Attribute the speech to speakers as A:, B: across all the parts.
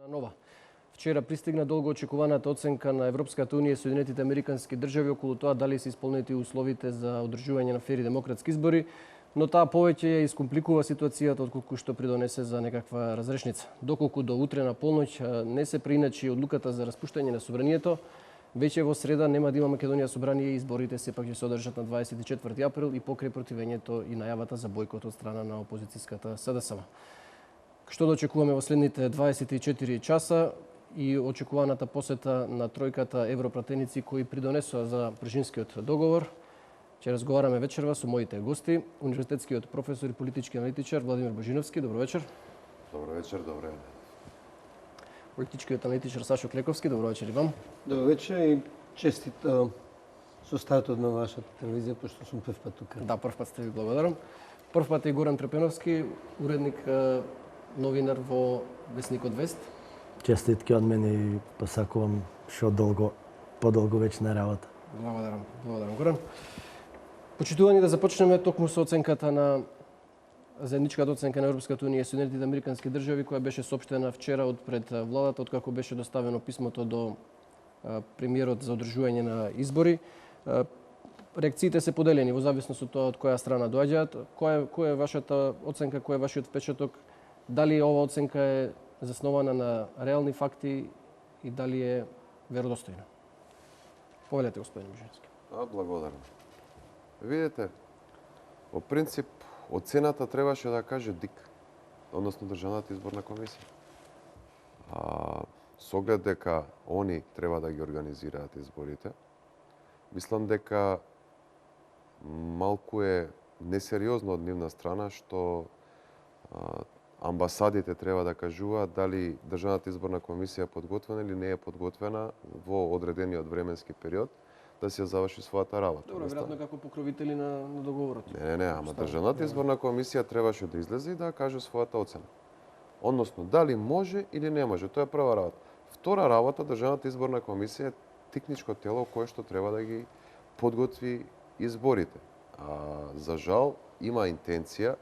A: Нова. Вчера пристигна долго очекуваната оценка на Европската унија и Соединетите Американски држави околу тоа дали се исполнети условите за одржување на фери демократски избори, но таа повеќе ја искомпликува ситуацијата отколку што придонесе за некаква разрешница. Доколку до утре на полноќ не се приначи одлуката за распуштање на собранието, веќе во среда нема да има Македонија собрание и изборите сепак ќе се одржат на 24 април и покрај противењето и најавата за бојкот од страна на опозицијската СДСМ. Што да очекуваме во следните 24 часа и очекуваната посета на тројката европратеници кои придонесоа за Пржинскиот договор. Ќе разговараме вечерва со моите гости, универзитетскиот професор и политички аналитичар Владимир Божиновски. Добро вечер.
B: Добро вечер, добро е.
A: Политичкиот аналитичар Сашо Клековски. Добро вечер и вам.
C: Добро вечер и честит со стартот на вашата телевизија, пошто сум прв пат тука.
A: Да, прв пат сте ви благодарам. Прв пат е и Горан Трепеновски, уредник, новинар во Весникот Вест.
D: Честитки од мене и посакувам што подолго вечна работа.
A: Благодарам, Горан. Почитувани, да започнеме токму со оценката на заедничката оценка на Европската унија и Соединетите Американски држави, која беше соопштена вчера од пред владата, откако беше доставено писмото до премиерот за одржување на избори. Реакциите се поделени во зависност од тоа од која страна доаѓаат. Која е вашата оценка, кој е вашиот впечаток? Дали ова оценка е заснована на реални факти и дали е веродостојна? Повелете, господин Божински.
B: Благодарам. Видете, во принцип, оцената требаше да каже ДИК, односно Државната изборна комисија. Со оглед дека они треба да ги организираат изборите, мислам дека малку е несериозно од нивна страна што амбасадите треба да кажуваат дали Државната изборна комисија е подготвена или не е подготвена во одредениот временски период да се заврши својата работа.
A: Добро, веројатно како покровители на договорот.
B: Не, ама Државната изборна комисија требаше да излезе и да каже својата оцена. Односно, дали може или не може, тоа е прва работа. Втора работа, Државната изборна комисија е техничко тело кое што треба да ги подготви изборите. За жал, има интенција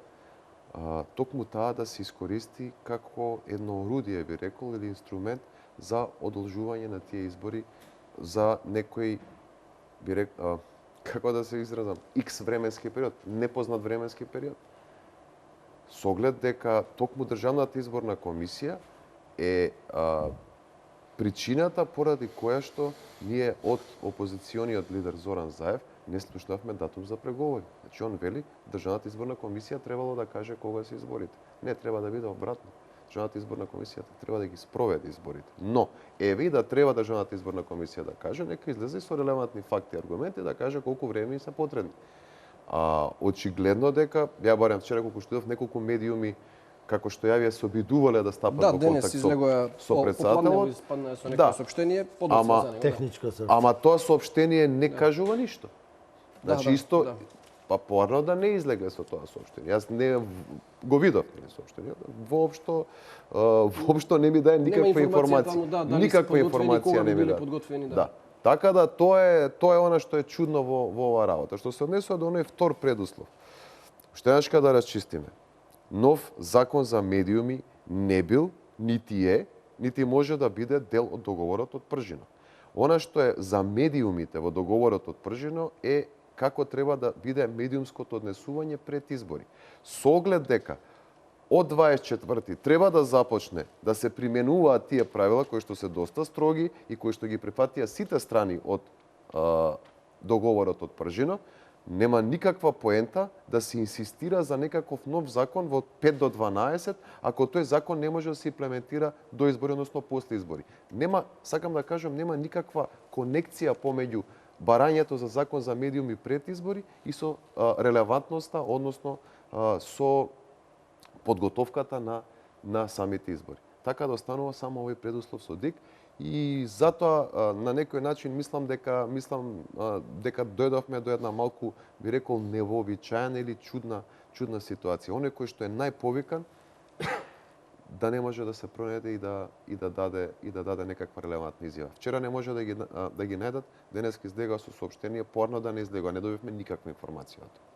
B: токму таа да се искористи како едно орудие, би рекол, или инструмент за одолжување на тие избори за некој, би рекол, како да се изразам, X временски период, непознат временски период. Со оглед дека токму Државната изборна комисија е причината поради која што ние од опозициониот лидер Зоран Заев не слушнавме датум за преговори. Значи, он вели, Државната изборна комисија требало да каже кога се изборите. Не, треба да биде обратно. Државната изборна комисија треба да ги спроведе изборите. Но, еве и да треба Државната изборна комисија да каже, нека излезе со релевантни факти и аргументи да каже колку време се потребни. Очигледно дека, ја барем вчера колку што неколку медиуми како што јавија се обидувале да стапат во контакт со председателот.
A: Испадна со некој соопштение, подоцна за него.
D: Техничко соопштение.
B: Ама тоа соопштение не кажува ништо. Значи исто, па порано да не излегле со тоа соопштение. Јас не го видов соопштението. Воопшто не ми даде никаква информација. Никаква информација не ми даде. Да. Така да тоа е она што е чудно во оваа работа. Што се однесува до оној втор предуслов. Уште еднашка да расчистиме. Нов закон за медиуми не бил, нити е, нити може да биде дел од договорот од Пржино. Она што е за медиумите во договорот од Пржино е како треба да биде медиумското однесување пред избори. Со оглед дека од 24 треба да започне да се применуваат тие правила кои што се доста строги и кои што ги прифатија сите страни од договорот од Пржино, нема никаква поента да се инсистира за некаков нов закон во 5 до 12, ако тој закон не може да се имплементира до избори, односно после избори. Нема, сакам да кажам, нема никаква конекција помеѓу барањето за закон за медиуми пред избори и со релевантноста, односно со подготовката на самите избори. Така да останува само овој предуслов со ДИК и затоа на некој начин мислам дека дојдовме до една малку, би рекол, невообичаена или чудна ситуација. Оној кој што е најповикан да не може да се пронајде и да даде некаква релевантна изјава. Вчера не може да ги најдат, денес излегува со соопштение, порано да не излегува, не добивме никаква информација од тоа.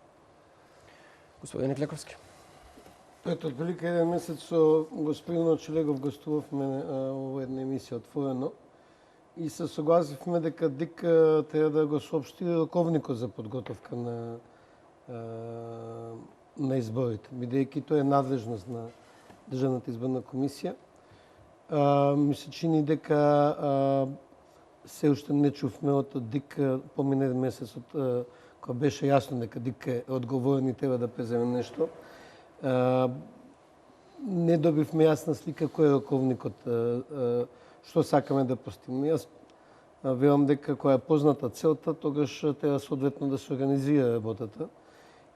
A: Господин Клековски.
C: Ето, отприлика еден месец со господин Очелегов гостувавме во една емисија Отворено и се согласивме дека ДИК треба да го соопшти роковникот за подготовка на изборите, бидејќи тоа е надлежност на Државната изборна комисија. Ми се чини дека се уште не чувме од ДИК, помине еден месец од кога беше јасно дека ДИК е одговорен и треба да преземе нешто. Не добивме јасна слика кој е роковникот, што сакаме да постигнеме. Јас верувам дека кога е позната целта, тогаш треба соодветно да се организира работата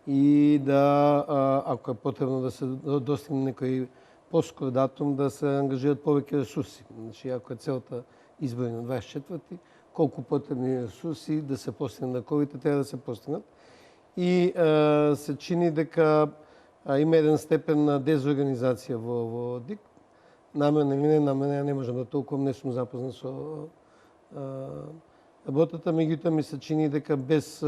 C: и да, ако е потребно да се достигне некој поскор датум, да се ангажираат повеќе ресурси. Значи, ако е целта избори на 24-ти, колку потребни ресурси да се постигнат роковите, треба да се постигнат. И се чини дека има еден степен на дезорганизација во ДИК. Намерно или не намерно, не можам да толкувам, не сум запознат со работата, меѓутоа ми се чини дека без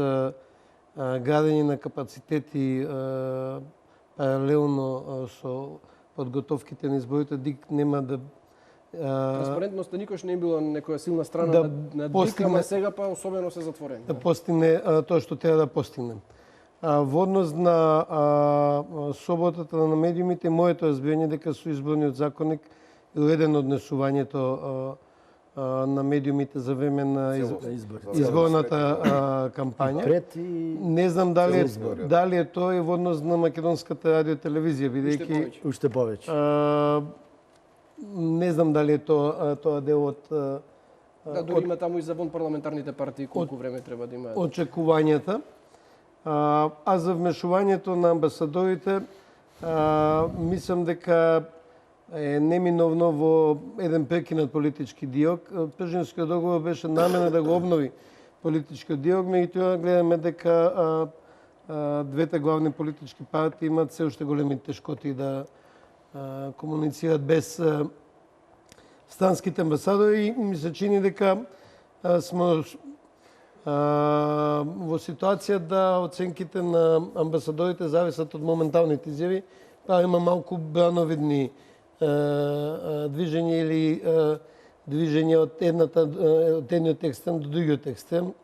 C: градење на капацитети паралелно со подготовките на изборите, ДИК нема да...
A: Транспарентноста никош не е била некоја силна страна на ДИК, ама сега па особено се затворени.
C: Да постигне тоа што треба да постигне. Во однос на соботата на медиумите, моето разбирање дека со изборниот законник е уредено однесувањето на медиумите за време на изборната кампања. Не знам дали е тоа и во однос на македонската радио телевизија, бидејќи
D: уште повеќе.
C: Не знам дали е тоа дел од
A: дори има таму и за вон парламентарните партии колку време треба да имаат
C: очекувањата. А за вмешувањето на амбасадорите, мислам дека е неминовно во еден прекинат политички диалог. Пржинскиот договор беше намерен да го обнови политичкиот диалог, меѓутоа гледаме дека двете главни политички партии имаат се уште големи тешкоти да комуницираат без странските амбасадори и ми се чини дека сме во ситуација да оценките на амбасадорите зависат од моменталните изјави, па има малку брановидни движење или движење од едниот екстрем до другиот екстрем.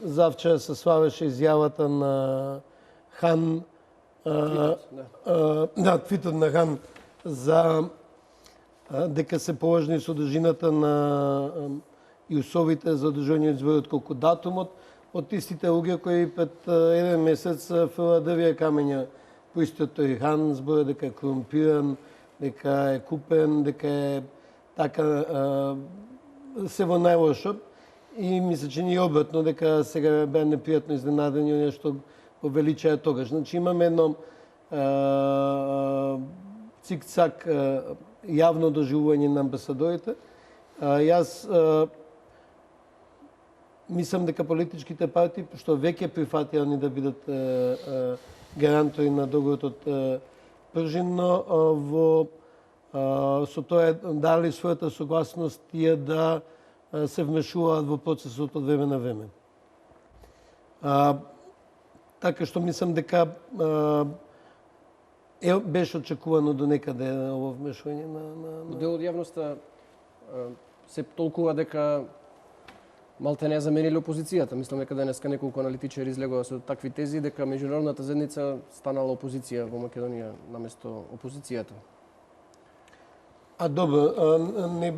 C: Завчера се славеше изјавата на Хан, твитот на Хан за дека се положени содржината на и условите за одржување изборот колку датумот од истите луѓе кои пред еден месец фрлаа дрвја камења по истиот тој Хан, зборува дека е корумпиран, дека е купен, дека е така се во најлошо. И ми се чини обратно дека сега беа непријатно изненадени од нешто го величаја тогаш. Значи имаме едно цик-цак јавно доживување на амбасадорите. Јас мислам дека политичките партии, што веќе прифатија да бидат гарантори на договорот од Пржин, но со тоа дали својата согласност тие да се вмешуваат во процесот од време на време. Така што мислам дека беше очекувано до некаде ово вмешување на...
A: Дел од јавноста се толкува дека малте не заменили опозицијата. Мислам дека денеска неколку аналитичари излегува со такви тези дека меѓународната заедница станала опозиција во Македонија наместо опозицијата.
C: Добро,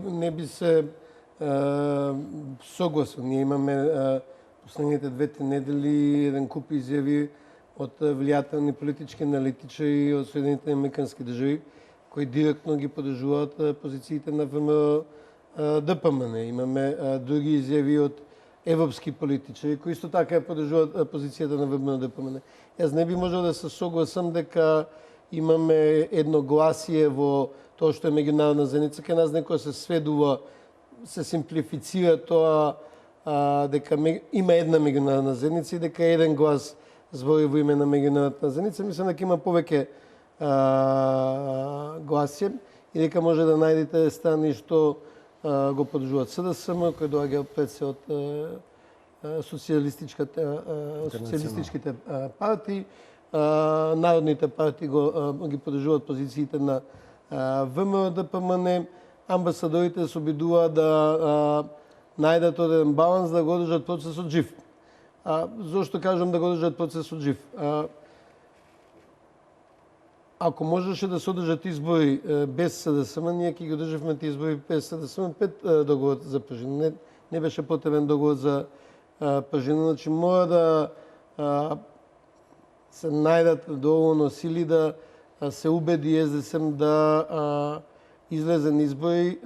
C: не би се согласил. Ние имаме последните 2 недели еден куп изјави од влијателни политички аналитичари од Соединетите американски држави кои директно ги подржуваат позициите на ВМРО ДПМН. Имаме други изјави од европски политичари кои исто така подржуваат позицијата на ВМРО ДПМН. Јас не би можел да се согласам дека имаме едногласие во тоа што е меѓународна заедница. Кај нас некоја се сведува, се симплифицира тоа дека има една меѓународна заедница и дека еден глас збори во име на меѓународната заедница. Мислам дека има повеќе гласи и дека може да најдете страни што го подржуваат СДСМ, кој доаѓа пред се од социјалистичките партии, народните партии ги подржуваат позициите на ВМРО, ДПМН, амбасадорите се обидуваат да најдат оден баланс да го држат процесот жив. Зошто кажам да го држат процесот жив? Ако можеше да се одржат избори без СДСМ, ние ќе ги одржавме тие избори без СДСМ, 5 договор за Пажина. Не беше потребен договор за Пажина. Значи мора да се најдат доволно сили да се убеди СДСМ да излезе на избори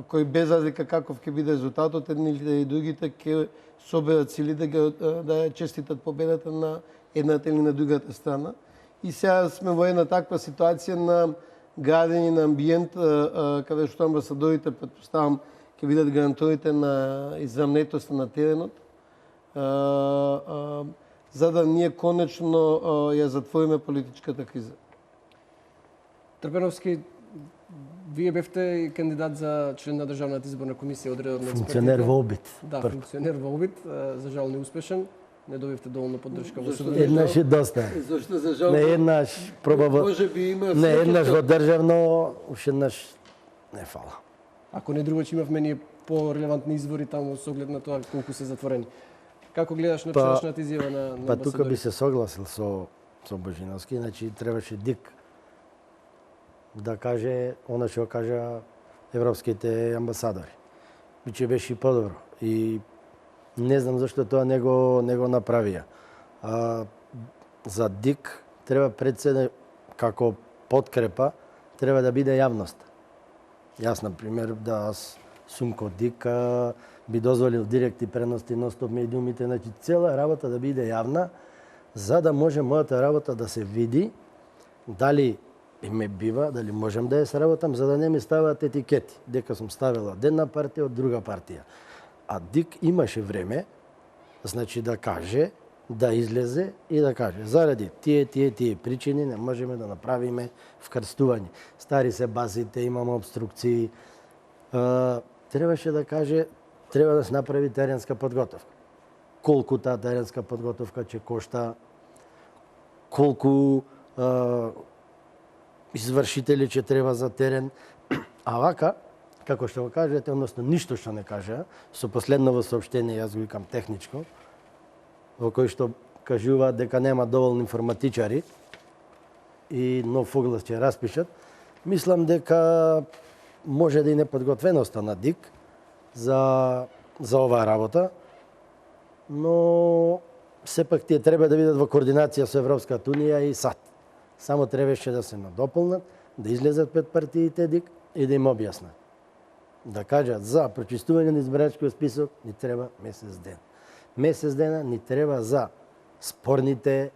C: кои без разлика каков ќе биде резултатот, едните и другите ќе соберат сили да ја честитат победата на едната или на другата страна. И сега сме во една таква ситуација на градење на амбиент каде што амбасадорите, претпоставам, ќе бидат гаранторите на израмнетост на теренот, за да ние конечно ја затвориме политичката криза.
A: Трпеновски, вие бевте кандидат за член на Државната изборна комисија од редот на експертите.
D: Функционер во обид.
A: Да, функционер во обид, за жал неуспешен. Не добивте доволно поддршка во судот.
D: Еднаш и доста.
C: Зашто за жал?
D: Не еднаш пробава.
C: Можеби има
D: Не еднаш во државно, уште еднаш не фала.
A: Ако не друго, че имавме ние по-релевантни извори таму со оглед на тоа колку се затворени. Како гледаш на вчерашната изјава на амбасадорите?
D: Тука би се согласил со Божиновски, значи требаше Дик да каже она што кажа европските амбасадори. Биче беше и подобро. И не знам зашто тоа не го направија. За Дик треба пред се како подкрепа треба да биде јавноста. Јас, например, да сум ко Дик, би дозволил директи прености ностоп медиумите, значи цела работа да биде јавна, за да може мојата работа да се види, дали ме бива, дали можам да ја сработам, за да не ми ставаат етикети, дека сум ставила од една партија, од друга партија. А Дик имаше време, значи да каже, да излезе и да каже, заради тие причини не можеме да направиме вкрстување. Стари се базите, имаме обструкции. Требаше да каже, треба да се направи теренска подготовка. Колку таа теренска подготовка ќе кошта, колку извршители ќе треба за терен. А вака, како што го кажете, односно ништо што не кажа, со последново соопштение, јас го викам техничко, во кој што кажуваат дека нема доволно информатичари и нов оглас ќе распишат, мислам дека може да и неподготвеноста на Дик за оваа работа, но сепак тие треба да бидат во координација со Европската унија и САД. Само требаше да се надополнат, да излезат пред партиите Дик и да им објаснат. Да кажат за прочистување на избирачкиот список ни треба месец ден. Месец дена ни треба за спорните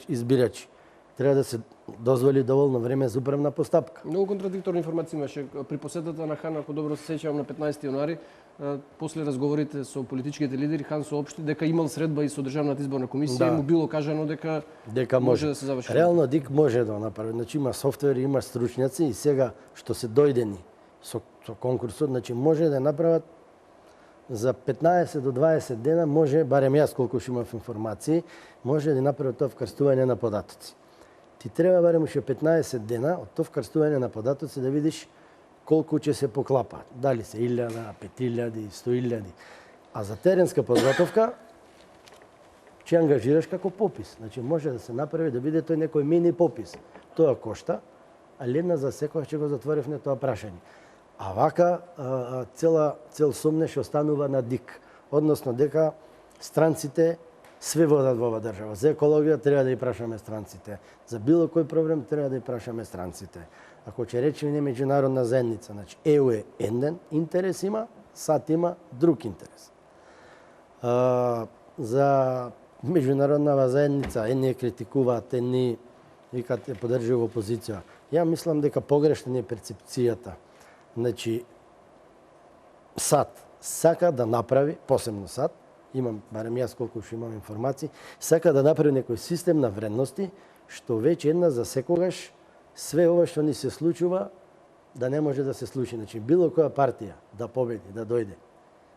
D: избирачи. Треба да се дозволи доволно време за управна постапка.
A: Многу контрадикторни информации имаше при посетата на Хан, ако добро се сеќавам, на 15 јануари. После разговорите со политичките лидери, Хан соопшти дека имал средба и со Државната изборна комисија и му било кажано дека може да се заврши.
D: Реално Дик може да направи. Значи има софтвери, има стручњаци и сега што се дојдени со конкурсот, значи може да направат за 15 до 20 дена, може, барем јас колку што имав информации, може да направат тоа вкрстување на податоци. Ти треба барем уште 15 дена од тоа вкрстување на податоци да видиш колку ќе се поклапаат. Дали се 1000, 5000, 100.000. А за теренска подготовка ќе ангажираш како попис. Значи може да се направи да биде тој некој мини попис. Тоа кошта, али една за секој ќе го затворивме тоа прашање. А вака цел сумнеш останува на Дик. Односно дека странците све водат во оваа држава. За екологија треба да ја прашаме странците. За било кој проблем треба да ја прашаме странците. Ако ќе речеме не меѓународна заедница, значи ЕУ е еден интерес има, САД има друг интерес. За меѓународна заедница едни критикуваат, едни викат ја поддржува опозиција. Ја мислам дека погрешна е перцепцијата. Значи САД сака да направи, посебно САД, имам, барем јас колку што имам информации, сака да направи некој систем на вредности, што веќе една за секогаш све ова што ни се случува, да не може да се случи. Значи, било која партија да победи, да дојде,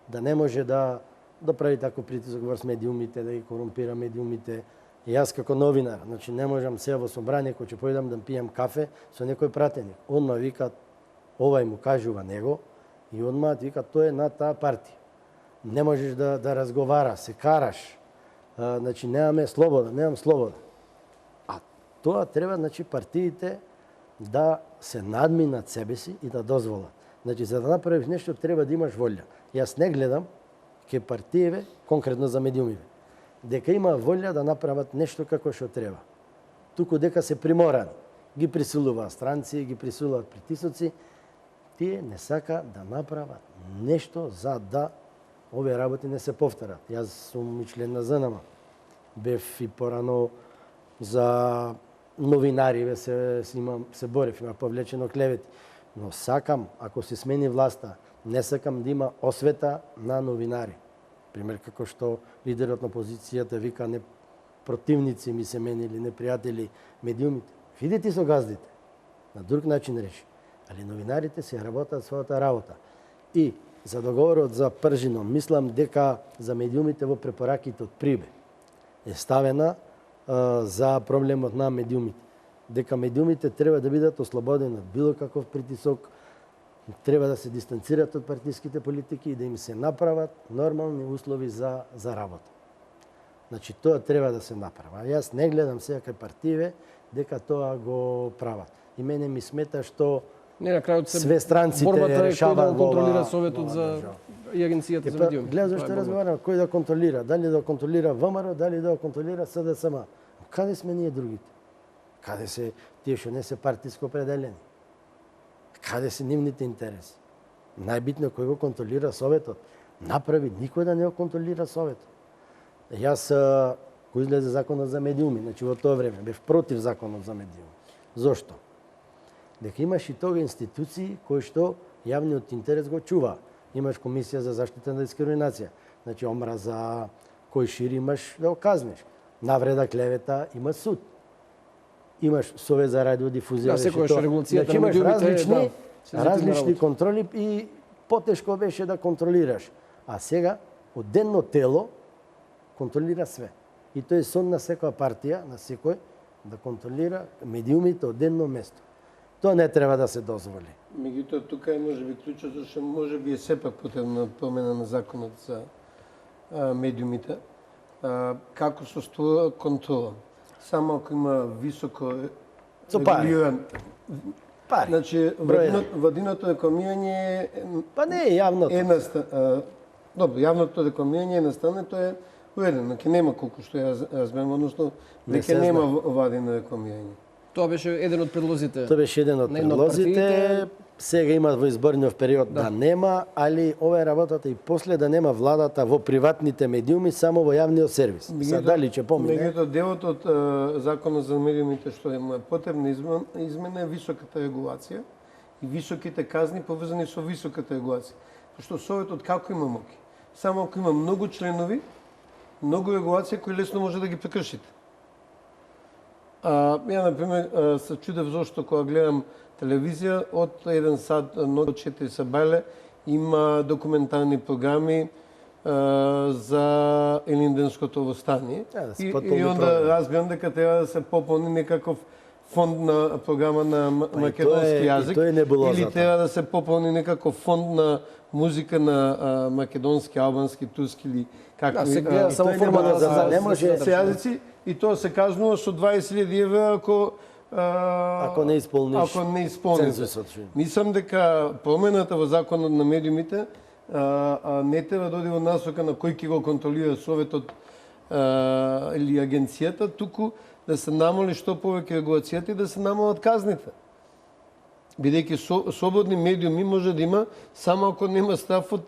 D: да не може да да прави таков притисок врз медиумите, да ги корумпира медиумите. И јас како новинар, значи не можам сега во собрание кој ќе појдам да пијам кафе со некој пратеник. Одма вика, овај му кажува него и одма вика тој е на таа партија. Не можеш да разговара, се караш. Значи немам слобода. А тоа треба, значи партиите да се надминат себе си и да дозволат. Значи за да направиш нешто треба да имаш волја. Јас не гледам ке партиеве конкретно за медиумиве дека има волја да направат нешто како што треба. Туку дека се приморани. Ги присилуваат странци, ги присилуваат притисоци, тие не сака да направат нешто за да овие работи не се повторат. Јас сум и член на ЗНМ. Бев и порано за новинари, се борев, има повлечено клевети. Но сакам, ако се смени власта, не сакам да има освета на новинари. Пример, како што лидерот на опозицијата вика, не противници ми се менили, непријатели, медиумите. Видите со газдите. На друг начин реши. Али новинарите се работат својата работа. И за договорот за пржином, мислам дека за медиумите во препораките од Прибе е ставена за проблемот на медиумите. Дека медиумите треба да бидат ослободени од било каков притисок, треба да се дистанцират од партиските политики и да им се направат нормални услови за работа. Значи, тоа треба да се направи. Јас не гледам сега кај партиеве дека тоа го прават. И мене ми смета што
A: не, на крајот
D: све странците
A: борбата
D: решаваат
A: да контролира Советот за и Агенцијата за медиуми.
D: Гледа зашто разговараме кој да контролира, дали да контролира ВМРО, дали да контролира СДСМ. Каде сме ние другите? Каде се тие што не се партиско определени? Каде се нивните интереси? Најбитно кој го контролира Советот. Направи никој да не го контролира Советот. Јас кој излезе законот за медиуми, значи во тоа време бев против законот за медиуми. Зошто? Дека имаш и тога институции кои што јавниот интерес го чува. Имаш комисија за заштита на дискриминација. Значи омраза кој шири имаш да го казнеш. Навреда, клевета има суд. Имаш Совет за радиодифузија.
A: Да, секојаш регулацијата
D: значи,
A: на медиумите
D: различни контроли и потешко беше да контролираш. А сега одедно тело контролира све. И тоа е сон на секоја партија, на секој, да контролира медиумите од едно место. Тоа не треба да се дозволи.
C: Меѓутоа, тука е можеби клучот, зашто можеби е сепак потребна промена на законот за медиумите. Како состојува контрола? Само ако има високо регулиран...
D: Пари.
C: Значи, владиното рекламирање...
D: Па не е јавното.
C: Добро, јавното рекламирање е настане, тоа е уредено. Ке нема колку што ја разберам, односно, дека нема владино рекламирање.
A: Тоа беше еден од предлозите.
D: Тоа беше еден од предлозите. Сега има во изборниот период да нема, али ова е работата и после да нема владата во приватните медиуми, само во јавниот сервис. Дали ќе помине?
C: Меѓутоа, делот од законот за медиумите што е потребна измена е високата регулација и високите казни поврзани со високата регулација. Пошто Советот како има моќ? Само ако има многу членови, многу регулација кои лесно може да ги прекршите. Ја, например, се чудев зошто кога гледам телевизија, од 1 сат, до 4 сабајле, има документарни програми за Елинденското востание. И онда разбирам дека треба да се пополни некаков фонд на програма на македонски јазик. Или треба да се пополни некаков фонд на музика на македонски, албански, турски или какви.
A: Се гледа само формата за
C: не може јазици и тоа се кажнува со 20.000 евра
D: ако не исполниш
C: цензусот. Мислам дека промената во законот на медиумите не треба да оди во насока на кој ќе го контролира Советот или агенцијата, туку да се намали што повеќе регулацијата и да се намалат казните. Бидејќи слободни медиуми може да има само ако нема страф од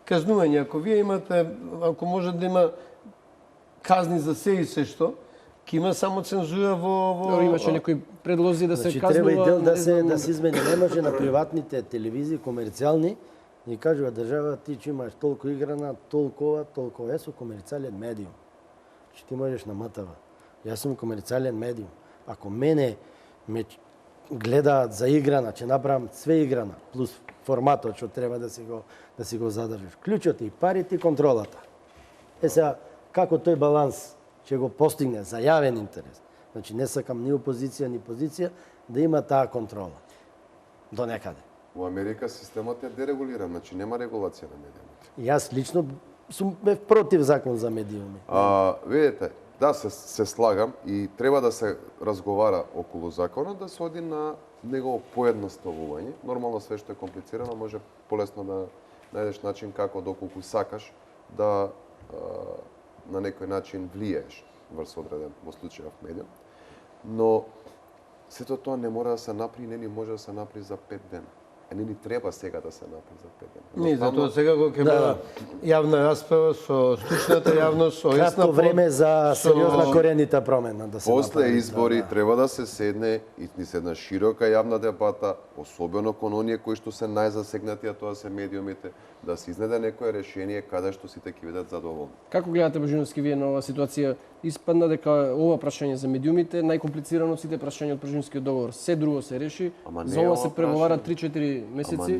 C: казнување. Ако вие имате, ако може да има казни за се и се што, ќе има само цензура во...
A: Имаше некои предлози да се
D: Треба
A: казнува...
D: и дел да се измени. Не може на приватните телевизии, комерцијални, и кажува држава, ти че имаш толку играна, толкова, со комерцијален медиум. Че ти можеш на МТВ. Јас сум комерцијален медиум. Ако мене ме гледаат за играна, че направам све играна, плюс форматот што треба да си го задржиш. Клучот е и парите и контролата. Сега, како тој баланс ќе го постигне за јавен интерес? Значи, не сакам ни опозиција, ни позиција да има таа контрола. До некаде.
B: Во Америка системот е дерегулиран, значи нема регулација на медиумите.
D: Јас лично сум бев против закон за медиуми.
B: Видите, да, се слагам и треба да се разговара околу законот, да се оди на негово поедноставување. Нормално све што е комплицирано може полесно да најдеш начин како доколку сакаш да на некој начин влијаеш врз одреден, во случајов медиум. Но сето тоа не мора да се направи, не ни може да се направи за 5 дена. Не ни треба сега да се направи за 5 дена.
C: Не, затоа сега го ќе била јавна расправа со стручната јавност, со
D: кратко време за сериозна коренита промена да се направи.
B: После избори треба да се седне и ни се една широка јавна дебата, особено кон оние кои што се најзасегнати, а тоа се медиумите, да се изнеде некое решение каде што сите ќе бидат задоволни.
A: Како гледате, Божиновски, вие на оваа ситуација? Испадна дека ова прашање за медиумите е најкомплицирано од сите прашања од Пружинскиот договор. Се друго се реши, за ова се преговара 3-4 месеци.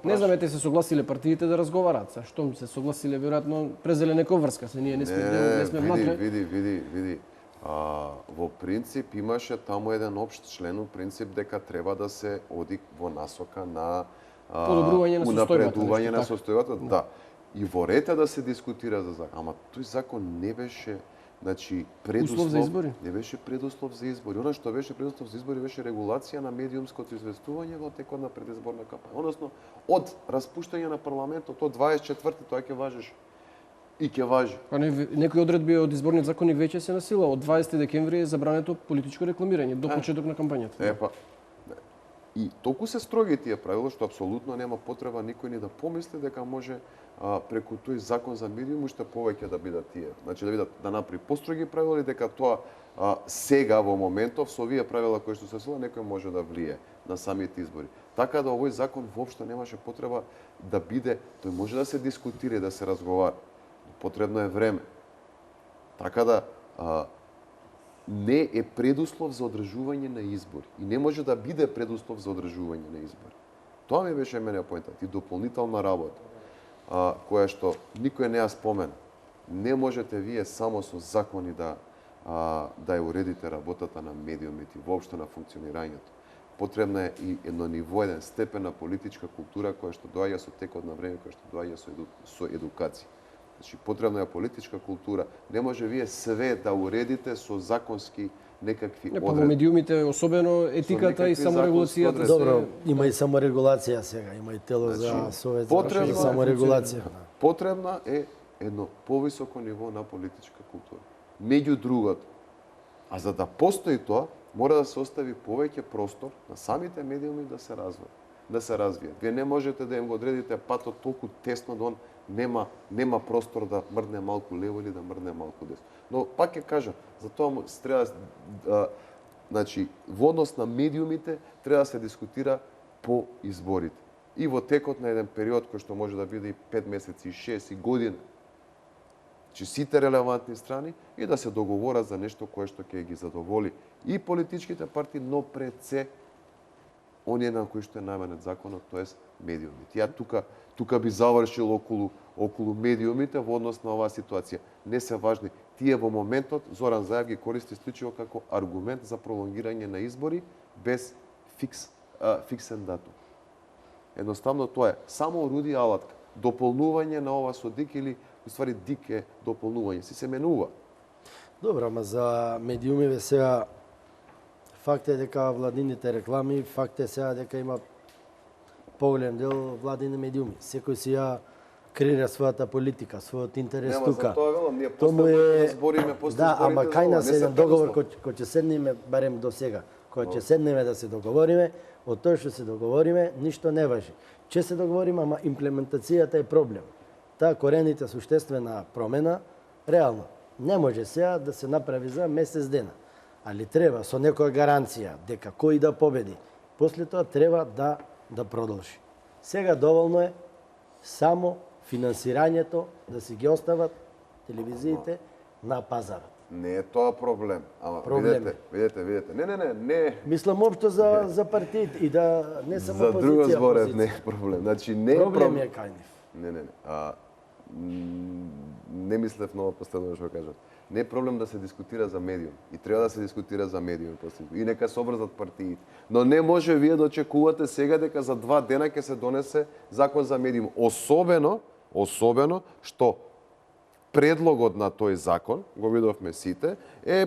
A: Не знам, ете се согласиле партиите да разговараат. Са штом се согласиле, веројатно презеле некоја врска, се ние не сме внатре.
B: Види. Во принцип имаше таму еден општ член, принцип дека треба да се оди во насока на унапредување на состојбата. Да. И во ред да се дискутира за закон. Ама тој закон не беше предуслов
A: за избори.
B: Не беше предуслов за избори. Она што беше предуслов за избори беше регулација на медиумското известување во текот на предизборна кампања. Односно, од распуштање на парламентот од 24-ти тоа ќе важеше. И ќе важи.
A: Па некои одредби од изборниот законник веќе се на сила. Од 20 декември е забрането политичко рекламирање до почеток на кампањата.
B: И толку се строги тие правила што апсолутно нема потреба никој ни да помисли дека може преку тој закон за медиум уште повеќе да бидат тие. Значи да направи построги правила и дека тоа сега во моментов со овие правила кои што се сила некој може да влие на самите избори. Така да овој закон воопшто немаше потреба да биде, тој може да се дискутира и да се разговара. Потребно е време. Така да не е предуслов за одржување на избори. И не може да биде предуслов за одржување на избори. Тоа ми беше мене поентот. И дополнителна работа, која што никој не ја спомена. Не можете вие само со закони да ја уредите работата на медиумите, воопшто на функционирањето. Потребна е и едно ниво, еден степен на политичка култура која што доаѓа со текот на време, која што доаѓа со едукација. Значи, потребна е политичка култура. Не може вие све да уредите со законски некакви одредби.
A: Во медиумите, особено етиката и саморегулацијата.
D: Добро, има и саморегулација сега, има и тело за совет за саморегулација.
B: Потребна е едно повисоко ниво на политичка култура. Меѓу другото, а за да постои тоа, мора да се остави повеќе простор на самите медиуми да се развијат. Вие не можете да им го одредите патот толку тесно да он нема простор да мрдне малку лево или да мрдне малку десно. Но пак ќе кажам, за тоа треба значи во однос на медиумите треба да се дискутира по изборите. И во текот на еден период кој што може да биде и 5 месеци, и 6 и година. Значи сите релевантни страни и да се договорат за нешто кое што ќе ги задоволи и политичките партии, но пред се оние на кои што е наменет законот, тоест медиумите. Ја тука би завршил околу медиумите во однос на оваа ситуација. Не се важни. Тие во моментот Зоран Заев ги користи исклучиво како аргумент за пролонгирање на избори без фиксен датум. Едноставно тоа е само орудие алатка. Дополнување на ова со ДИК или уствари ДИК е дополнување. Си се менува.
D: Добро, ама за медиумиве сега факт е дека владините реклами, факт е сега дека има поголем дел владини медиуми. Секој си ја креира својата политика, својот интерес тука.
B: За тоа велам, ние после збориме,
D: Да, ама кај нас е еден договор кој ќе седнеме барем до сега. Кој ќе седнеме да се договориме, од тоа што се договориме, ништо не важи. Ќе се договориме, ама имплементацијата е проблем. Таа корените суштествена промена, реално, не може сега да се направи за месец дена. Али треба со некоја гаранција дека кој да победи. После тоа треба да продолжи. Сега доволно е само финансирањето да си ги остават телевизиите на пазарот.
B: Не е тоа проблем. Ама
D: Проблем.
B: видете. Не.
D: Мислам општо за партиите и да не само
B: За друго
D: опозиција.
B: зборев не е проблем. Значи не е
D: Проблем е кај нив.
B: Не. Не мислев ново последно што кажам. Не е проблем да се дискутира за медиум. И треба да се дискутира за медиум. И нека се обрзат партиите. Но не може вие да очекувате сега дека за 2 дена ќе се донесе закон за медиум. Особено што предлогот на тој закон, го видовме сите, е,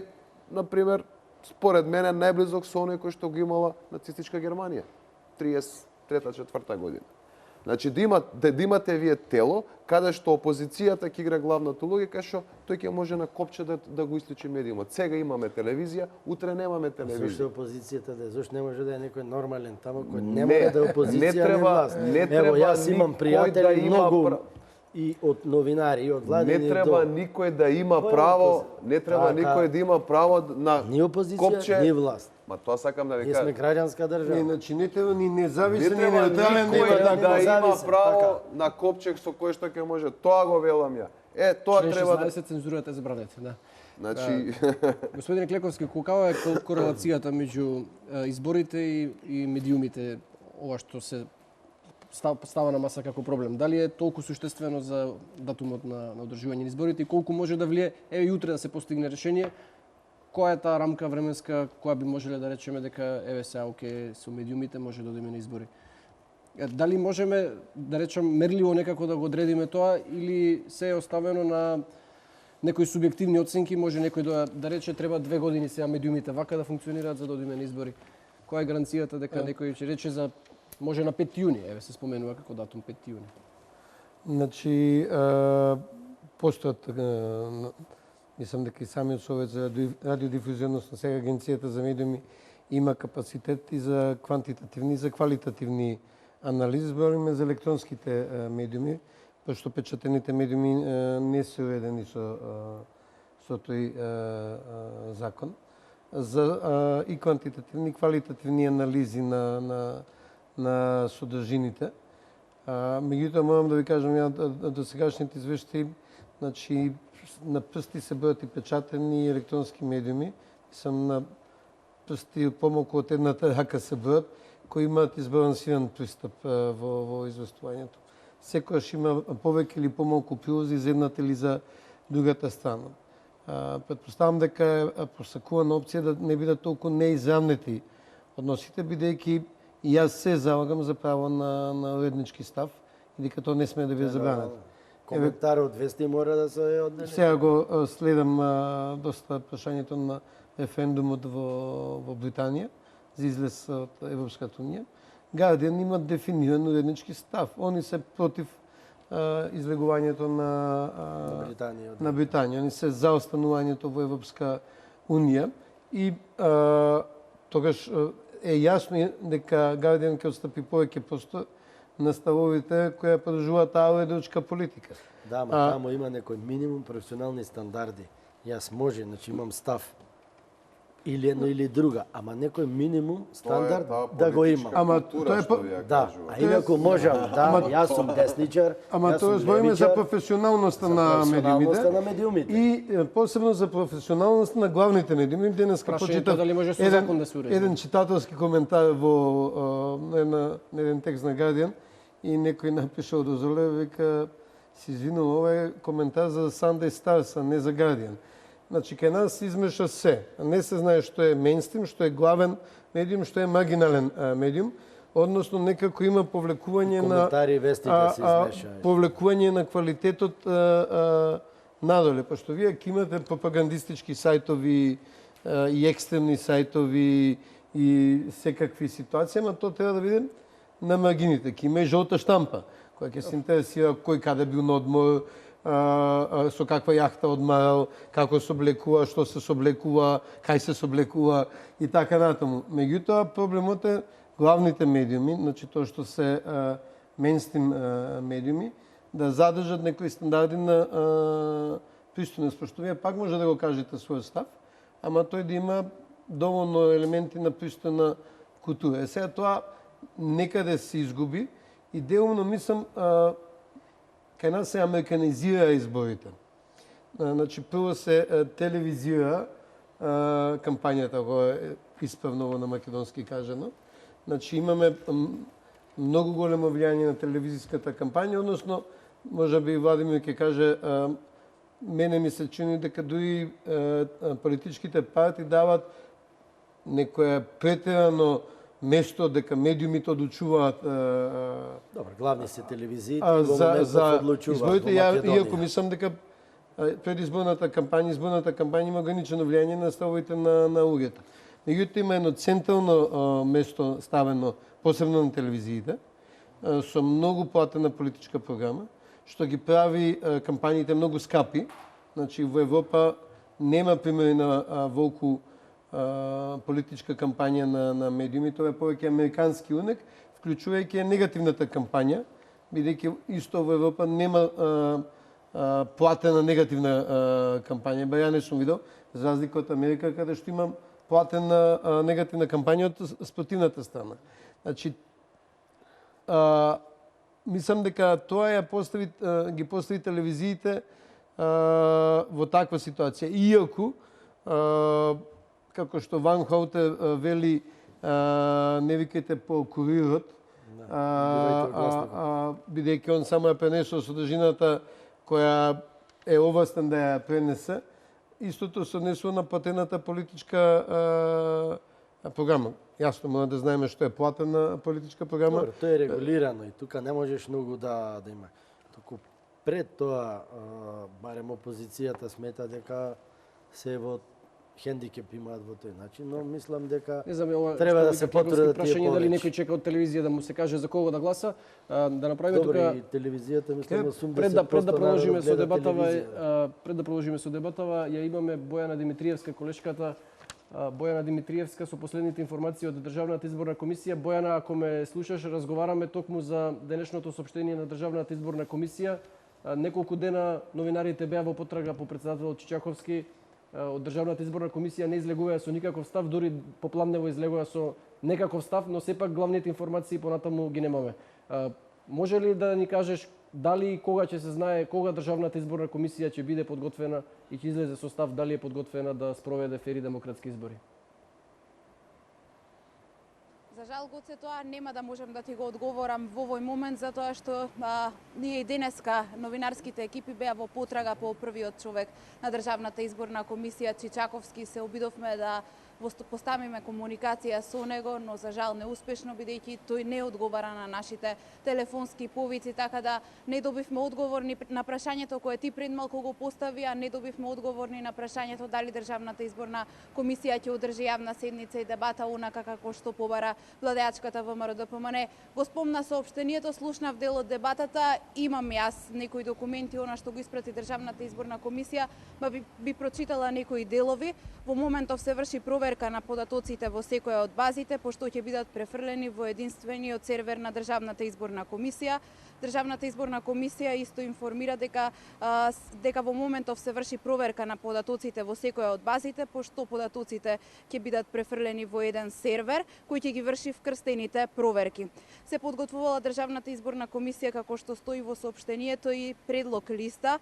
B: например, според мене најблизок со оној кој што го имала нацистичка Германија. 33-4 година. Значи, да имате вие тело, каде што опозицијата ќе игра главната улога, кај што тој ќе може на копче да го исклучи медиумот. Сега имаме телевизија, утре немаме телевизија.
D: Зошто опозицијата да е? Зошто не може да е некој нормален тамо кој не може да е опозиција, не власт?
B: Не треба.
D: Ево, јас имам пријатели
B: да има
D: многу и од новинари, и од владени.
B: Не треба никој да има право, не треба никој да има право на
D: ни опозиција,
B: копче,
D: ни власт.
B: Ма тоа сакам да ви
D: Ние сме
B: кажам.
D: граѓанска држава.
C: Не, значи не треба ни независен, ни
B: Не треба
C: неутрален,
B: никој
C: нема
B: да има
D: независен,
B: право
D: така.
B: на копчег со кој што ќе може. Тоа го велам ја. Тоа
A: Член
B: треба да...
A: 16 цензурата е забранета, да.
B: Значи,
A: Господине Клековски, какава е корелацијата меѓу изборите и медиумите, ова што се става на маса како проблем? Дали е толку суштествено за датумот на одржување на изборите и колку може да влие, еве и утре да се постигне решение? Која е таа рамка временска која би можеле да речеме дека еве сега со медиумите може да одиме на избори? Дали можеме да речем мерливо некако да го одредиме тоа или се е оставено на некои субјективни оценки, може некој да рече треба 2 години сега медиумите вака да функционираат за да одиме на избори? Која е гаранцијата дека некој ќе рече за може на 5 јуни, еве се споменува како датум 5 јуни?
C: Значи, постојат, мислам дека и самиот Совет за радиодифузија, односно сега Агенцијата за медиуми, има капацитет и за квантитативни и за квалитативни анализи. Збориме за електронските медиуми, пошто печатените медиуми не се уредени со тој закон. За и квантитативни и квалитативни анализи на содржините. Меѓутоа, морам да ви кажам, до сегашните извештаи, значи, на прсти се бројат и печатени и електронски медиуми. Сам на прсти помалку од едната рака се бројат, кои имаат избалансиран пристап во известувањето. Секојаш има повеќе или помалку прилози за едната или за другата страна. Претпоставам дека е просакувана опција да не бидат толку неизрамнети односите, бидејќи и јас се залагам за право на уреднички став и дека тоа не сме да биде забрането.
D: Коментар од вести мора да се однесе.
C: Сега го следам доста прашањето на референдумот во Британија за излез од Европската унија. Guardian има дефиниран уреднички став. Они се против излегувањето на Британија. Они се за останувањето во Европска унија и тогаш е јасно дека Guardian ќе отстапи повеќе простор на ставовите која подржуваат таа уредничка политика.
D: Да, ама тамо има некој минимум професионални стандарди. Јас може, значи имам став или едно или друга, ама некој минимум стандард да го има.
C: Ама тоа е
D: да, а инаку можам, да, јас сум десничар.
C: Ама тоа збориме за професионалноста на
D: медиумите.
C: И посебно за професионалноста на главните медиуми. Денеска почитав еден читателски коментар на еден текст на Guardian и некој напишал дозоле, века се извинувам, ова е коментар за Sunday Stars, а не за Guardian. Значи, кај нас се измеша се. Не се знае што е мејнстрим, што е главен медиум, што е маргинален медиум. Односно, некако има повлекување на...
D: Коментари, вестите се измешаја.
C: Повлекување на квалитетот надоле. Пошто вие ќе имате пропагандистички сајтови и екстремни сајтови и секакви ситуации, ама тоа треба да биде на маргините. Ќе има и жолта штампа, која ќе се интересира кој каде бил на одмор, со каква јахта одмарал, како се облекува, што се соблекува, кај се соблекува и така натаму. Меѓутоа, проблемот е главните медиуми, значи тоа што се мејнстрим медиуми, да задржат некои стандарди на пристојност, пошто вие пак може да го кажете својот став, ама тој да има доволно елементи на пристојна култура. Сега тоа некаде се изгуби и делумно мислам кај нас се американизира изборите. Значи, прво се телевизира кампањата, која е исправно на македонски кажано. Значи, имаме многу големо влијание на телевизиската кампања, односно, може би Владимир ќе каже, мене ми се чини дека дури политичките партии дават некоја претерано место дека медиумите одлучуваат
D: Добро, главни се телевизиите и во моментот одлучуваат во Македонија.
C: Иако мислам дека предизборната кампања има ограничено влијание на ставовите на луѓето. Меѓутоа има едно централно место ставено посебно на телевизиите со многу платена политичка програма, што ги прави кампањите многу скапи. Значи во Европа нема примери на волку политичка кампања на медиуми, тоа е повеќе американски унек, вклучувајќи негативната кампања, бидејќи исто во Европа нема платена негативна кампања. Ба ја не сум видел, за разлика од Америка, каде што имам платена негативна кампања од спротивната страна. Значи, мислам дека тоа ги постави телевизиите во таква ситуација. Иако, како што Ван Хоутер вели, не викајте по курирот, бидејќи он само ја пренесол содржината која е овластен да ја пренесе, истото се однесува на платената политичка програма. Јасно мора да знаеме што е платена политичка програма.
D: Добре, тоа е регулирано и тука не можеш многу да има. Туку пред тоа, барем опозицијата смета дека се во хендикеп имаат во тој начин, но мислам дека треба да се потврдат тие
A: прашање дали некој чека од телевизија да му се каже за кого да гласа, да направиме тука.
D: Добре, и телевизијата мислам 80%
A: пред да продолжиме со дебатава, ја имаме Бојана Димитриевска, колешката Бојана Димитриевска со последните информации од Државната изборна комисија. Бојана, ако ме слушаш, разговараме токму за денешното соопштение на Државната изборна комисија. Неколку дена новинарите беа во потрага по претседателот Чичаковски. Од Државната изборна комисија не излегува со никаков став, дури попламнево излегува со некаков став, но сепак главните информации понатаму ги немаме. Може ли да ни кажеш дали и кога ќе се знае, кога Државната изборна комисија ќе биде подготвена и ќе излезе со став дали е подготвена да спроведе фери демократски избори?
E: За жал, Гоце, тоа нема да можам да ти го одговорам во овој момент, затоа што ние и денеска новинарските екипи беа во потрага по првиот човек на Државната изборна комисија Чичаковски. Се обидовме да поставиме комуникација со него, но за жал неуспешно, бидејќи тој не одговара на нашите телефонски повици, така да не добивме одговорни на прашањето кое ти пред малку го постави, а не добивме одговорни на прашањето дали Државната изборна комисија ќе одржи јавна седница и дебата онака како што побара владеачката ВМРО-ДПМН. Го спомна соопштението, слушнав дел од дебатата, имам јас некои документи, она што го испрати Државната изборна комисија, би прочитала некои делови. Во моментов се врши проверка на податоците во секоја од базите, пошто ќе бидат префрлени во единствениот сервер на Државната изборна комисија. Државната изборна комисија исто информира дека во моментов се врши проверка на податоците во секоја од базите, пошто податоците ќе бидат префрлени во еден сервер кој ќе ги врши вкрстените проверки. Се подготвувала Државната изборна комисија, како што стои во соопштението, и предлог листа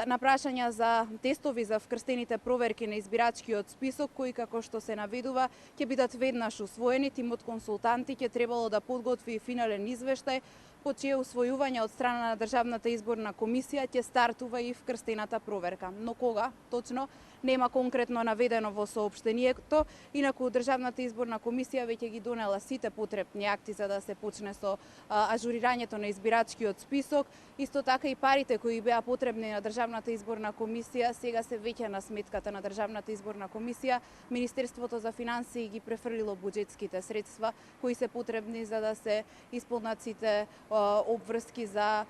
E: на прашања за тестови за вкрстените проверки на избирачкиот список, кои, како што се наведува, ќе бидат веднаш усвоени. Тимот консултанти ќе требало да подготви финален извештај, по чие усвојување од страна на Државната изборна комисија ќе стартува и вкрстената проверка. Но кога точно нема конкретно наведено во соопштението, инаку Државната изборна комисија веќе ги донела сите потребни акти за да се почне со ажурирањето на избирачкиот список. Исто така и парите кои беа потребни на Државната изборна комисија сега се веќе на сметката на Државната изборна комисија. Министерството за финансии ги префрлило буџетските средства кои се потребни за да се исполнат сите обврски за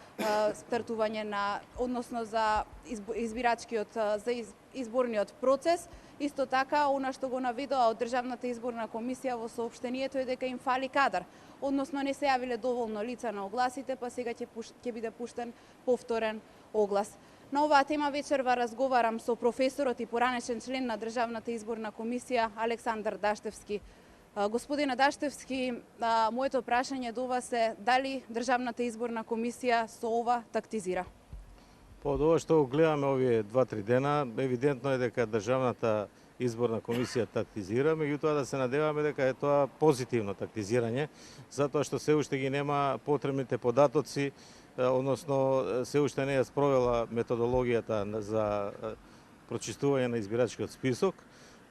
E: стартување на, односно за изборниот процес. Исто така, она што го наведува од Државната изборна комисија во соопштението е дека им фали кадар, односно не се јавиле доволно лица на огласите, па сега ќе биде пуштен повторен оглас. На оваа тема вечерва разговарам со професорот и поранешен член на Државната изборна комисија Александар Даштевски. Господине Даштевски, моето прашање до вас е дали Државната изборна комисија со ова тактизира?
F: Од ова што го гледаме овие 2-3 дена, евидентно е дека државната изборна комисија тактизира, меѓутоа да се надеваме дека е тоа позитивно тактизирање, затоа што се уште ги нема потребните податоци, односно се уште не е спровела методологијата за прочистување на избирачкиот список.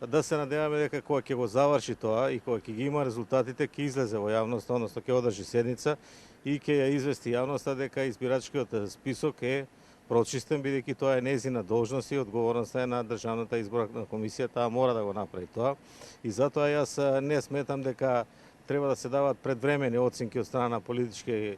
F: Да се надеваме дека кога ќе го заврши тоа и кога ќе ги има резултатите, ќе излезе во јавноста, односно ќе одржи седница и ќе ја извести јавноста дека избирачкиот список е прочистен, бидејќи тоа е нејзина должност и одговорноста е на државната изборна комисија, таа мора да го направи тоа. И затоа јас не сметам дека треба да се дават предвремени оценки од страна на политички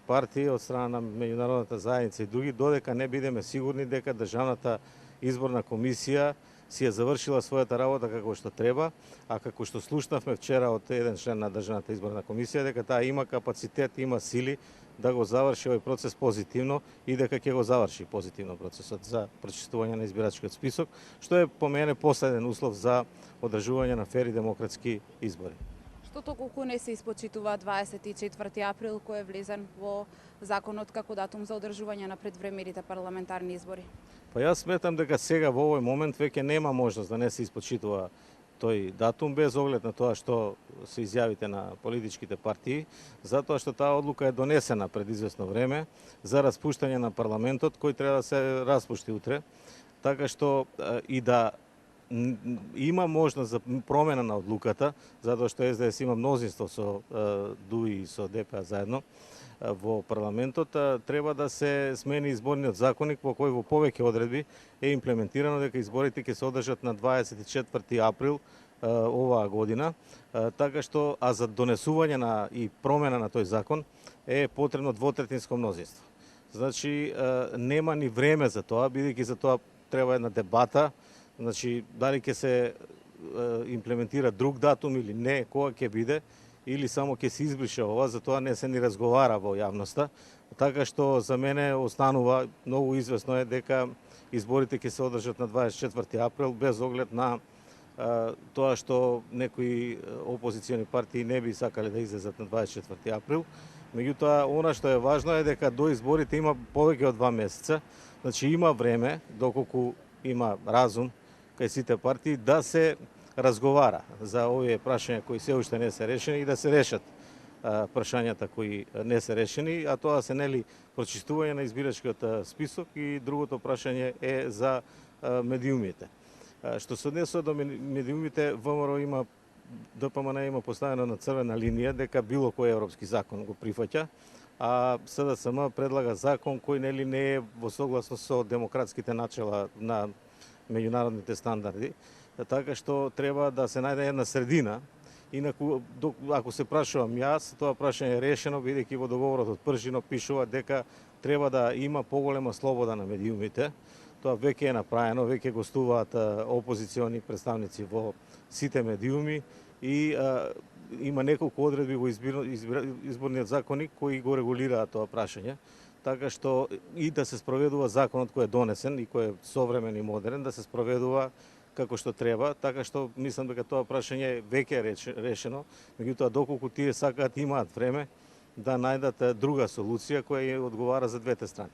F: партии, од страна на меѓународната заедница и други, додека не бидеме сигурни дека државната изборна комисија си ја завршила својата работа како што треба, а како што слушнавме вчера од еден член на државната изборна комисија, дека таа има капацитет, има сили да го заврши овој процес позитивно и дека ќе го заврши позитивно процесот за прочистување на избирачкиот список, што е по мене последен услов за одржување на фер и демократски избори.
E: Што толку не се испочитува 24 април, кој е влезен во законот како датум за одржување на предвремените парламентарни избори?
F: Па јас сметам дека сега во овој момент веќе нема можност да не се испочитува тој датум, без оглед на тоа што се изјавите на политичките партии, затоа што таа одлука е донесена пред известно време за распуштање на парламентот, кој треба да се распушти утре, така што и да има можност за промена на одлуката, затоа што СДС има мнозинство со ДУИ и со ДПА заедно во парламентот, треба да се смени изборниот законник во кој во повеќе одредби е имплементирано дека изборите ќе се одржат на 24 април оваа година, така што за донесување на и промена на тој закон е потребно двотретинско мнозинство. Значи нема ни време за тоа, бидејќи за тоа треба една дебата, значи дали ќе се имплементира друг датум или не, кога ќе биде, или само ќе се избрише ова, за тоа не се ни разговара во јавноста. Така што за мене останува многу известно е дека изборите ќе се одржат на 24 април без оглед на тоа што некои опозициони партии не би сакале да излезат на 24 април. Меѓутоа, она што е важно е дека до изборите има повеќе од 2 месеца, значи има време, доколку има разум кај сите партии, да се разговара за овие прашања кои се уште не се решени и да се решат прашањата кои не се решени, а тоа се нели прочистување на избирачкиот список и другото прашање е за медиумите. Што се однесува до медиумите, ВМРО има ДПМН има поставено на црвена линија дека било кој европски закон го прифаќа, а СДСМ предлага закон кој нели не е во согласност со демократските начела на меѓународните стандарди. Така што треба да се најде една средина. Инаку, ако се прашувам јас, тоа прашање е решено, бидејќи во договорот од Пржино пишува дека треба да има поголема слобода на медиумите. Тоа веќе е направено, веќе гостуваат опозициони представници во сите медиуми и има неколку одредби во изборниот законник кои го регулираат тоа прашање. Така што и да се спроведува законот кој е донесен и кој е современ и модерен, да се спроведува како што треба, така што мислам дека тоа прашање веќе е решено, меѓутоа доколку тие сакаат имаат време да најдат друга солуција која ја одговара за двете страни.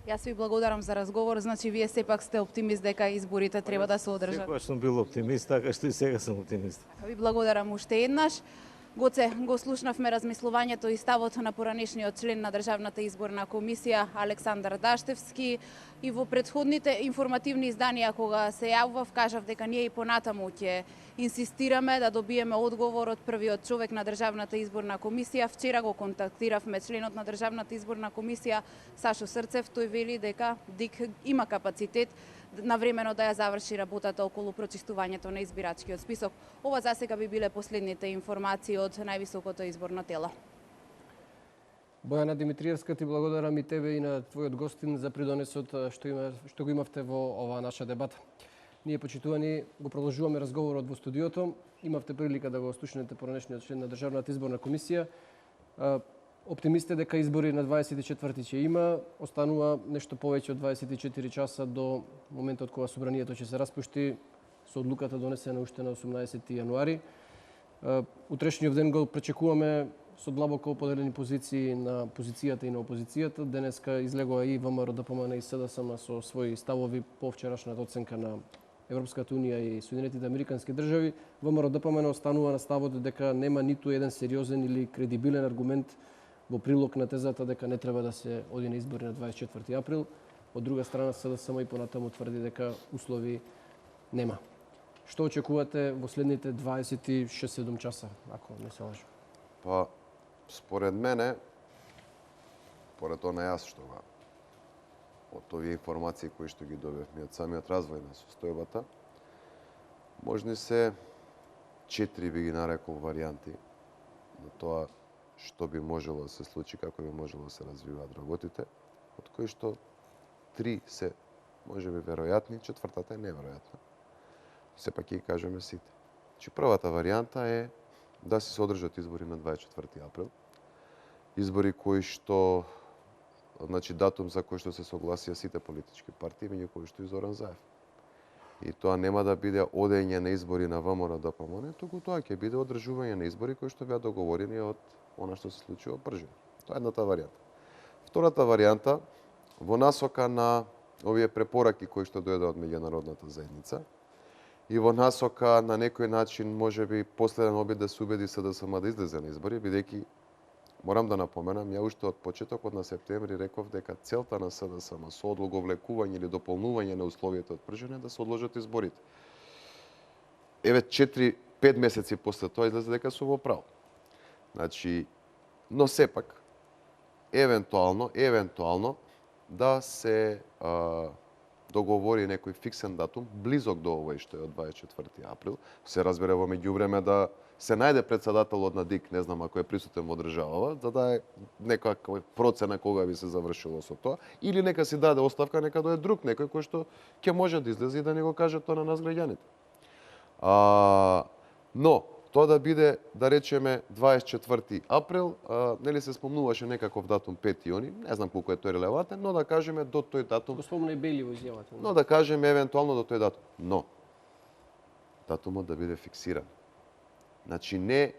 E: Јас ви благодарам за разговор, значи вие сепак сте оптимист дека изборите треба да се одржат.
F: Секогаш сум бил оптимист, така што и сега сум оптимист.
E: Ви благодарам уште еднаш. Гоце, го слушнавме размислувањето и ставот на поранешниот член на Државната изборна комисија Александар Даштевски и во претходните информативни изданија кога се јавував кажав дека ние и понатаму ќе инсистираме да добиеме одговор од првиот човек на Државната изборна комисија. Вчера го контактиравме членот на Државната изборна комисија Сашо Срцев, тој вели дека ДИК има капацитет навремено да ја заврши работата околу прочистувањето на избирачкиот список. Ова засега би биле последните информации од највисокото изборно тело.
A: Бојана Димитриевска, ти благодарам и тебе и на твојот гостин за придонесот што го имавте во оваа наша дебата. Ние, почитувани, го продолжуваме разговорот во студиото. Имавте прилика да го слушнете поранешниот член на Државната изборна комисија. Оптимисте дека избори на 24 ќе има, останува нешто повеќе од 24 часа до моментот кога собранието ќе се распушти со одлуката донесена уште на 18 јануари. Утрешниот ден го пречекуваме со длабоко поделени позиции на позицијата и на опозицијата. Денеска излегува и ВМРО, ДПМН и СДСМ со своји ставови по вчерашната оценка на Европската унија и Соединетите американски држави. ВМРО, ДПМН останува на ставот дека нема ниту еден сериозен или кредибилен аргумент во прилог на тезата дека не треба да се оди на избори на 24 април. Од друга страна, СДСМ и понатаму тврди дека услови нема. Што очекувате во следните 26-7 часа, ако не се лажам?
B: Па, според мене, според она јас што га, од овие информации кои што ги добивме од самиот развој на состојбата, можни се 4 би ги нарекол варијанти на тоа што би можело да се случи, како би можело да се развиваат работите, од кои што 3 се можеби веројатни, четвртата е неверојатна. Сепак ќе ги кажеме сите. Значи, првата варијанта е да се одржат избори на 24 април. Избори кои што, значи датум за кој што се согласија сите политички партии, меѓу кои што и Зоран Заев. И тоа нема да биде одење на избори на ВМРО ДПМН, туку тоа ќе биде одржување на избори кои што беа договорени од она што се случува пржено. Тоа е едната варијанта. Втората варијанта, во насока на овие препораки кои што дојдоа од меѓународната заедница и во насока на некој начин можеби последен обид да се убеди СДСМ да излезе на избори, бидејќи морам да напоменам, ја уште од почетокот на септември реков дека целта на СДСМ со одлаговлекување или дополнување на условијата од пржење е да се одложат изборите. Еве 4-5 месеци после тоа излезе дека су во право. Значи, но сепак евентуално да се договори некој фиксен датум близок до овој што е од 24 април. Се разбере во меѓувреме да се најде председателот на ДИК, не знам ако е присутен во државава, за да е некаква процена кога би се завршило со тоа, или нека си даде оставка, нека дое друг некој кој што ќе може да излезе и да ни го каже тоа на нас граѓаните. Но тоа да биде, да речеме, 24 април, нели се спомнуваше некаков датум 5 јуни, не знам колку е тој релевантен, но да кажеме до тој датум.
A: Го спомна и Бели во изјавата.
B: Но да кажеме евентуално до тој датум. Но датумот да биде фиксиран. Значи не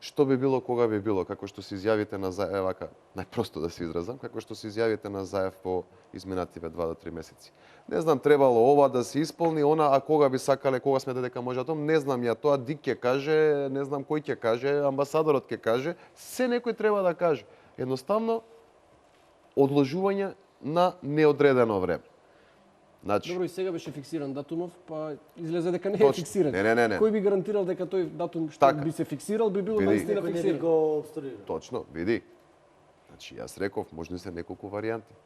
B: што би било кога би било, како што се изјавите на Заев, вака, најпросто да се изразам, како што се изјавите на Заев по изминативе 2 до 3 месеци. Не знам, требало ова да се исполни, она, а кога би сакале, кога сме дека може тоа, не знам ја тоа, Дик ќе каже, не знам кој ќе каже, амбасадорот ќе каже, се некој треба да каже. Едноставно, одложување на неодредено време. Значи,
A: добро, и сега беше фиксиран датумов, па излезе дека не е фиксиран.
B: Не.
A: Кој би гарантирал дека тој датум што би се фиксирал би било наистина фиксиран?
D: Го обструира.
B: Точно, види. Значи, јас реков, можни се неколку варијанти.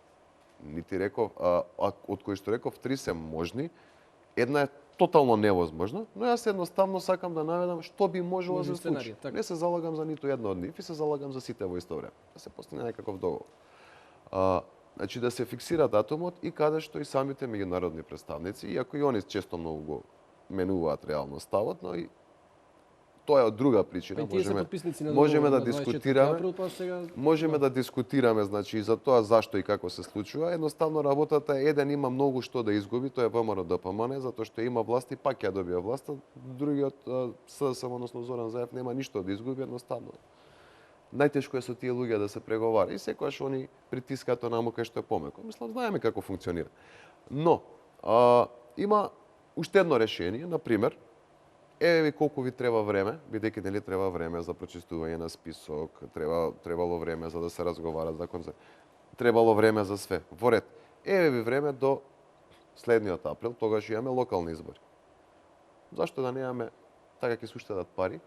B: Нити реков, од кои што реков, 3 се можни, една е тотално невозможна, но јас едноставно сакам да наведам што би можело да се случи. Не се залагам за ниту едно од нив и се залагам за сите во исто време. Да се постигне некаков договор. Значи да се фиксира датумот и каде што и самите меѓународни представници, иако и они често многу го менуваат реално ставот, но и тоа е од друга причина. Можеме да дискутираме. Можеме да дискутираме, значи, за тоа зашто и како се случува. Едноставно работата е еден има многу што да изгуби, тоа е ВМРО ДПМН, затоа што има власт и пак ја добија власт, другиот СДСМ, односно Зоран Заев, нема ништо да изгуби, едноставно. Најтешко е со тие луѓе да се преговара и секогаш они притискаат онаму кај што е помеко. Мислам, знаеме како функционира. Но има уште едно решение, на пример, еве колку ви треба време, бидејќи нели треба време за прочистување на список, требало време за да се разговара за концепт. Требало време за све. Во ред. Еве ви време до следниот април, тогаш имаме локални избори. Зашто да немаме, така ќе се уштедат пари,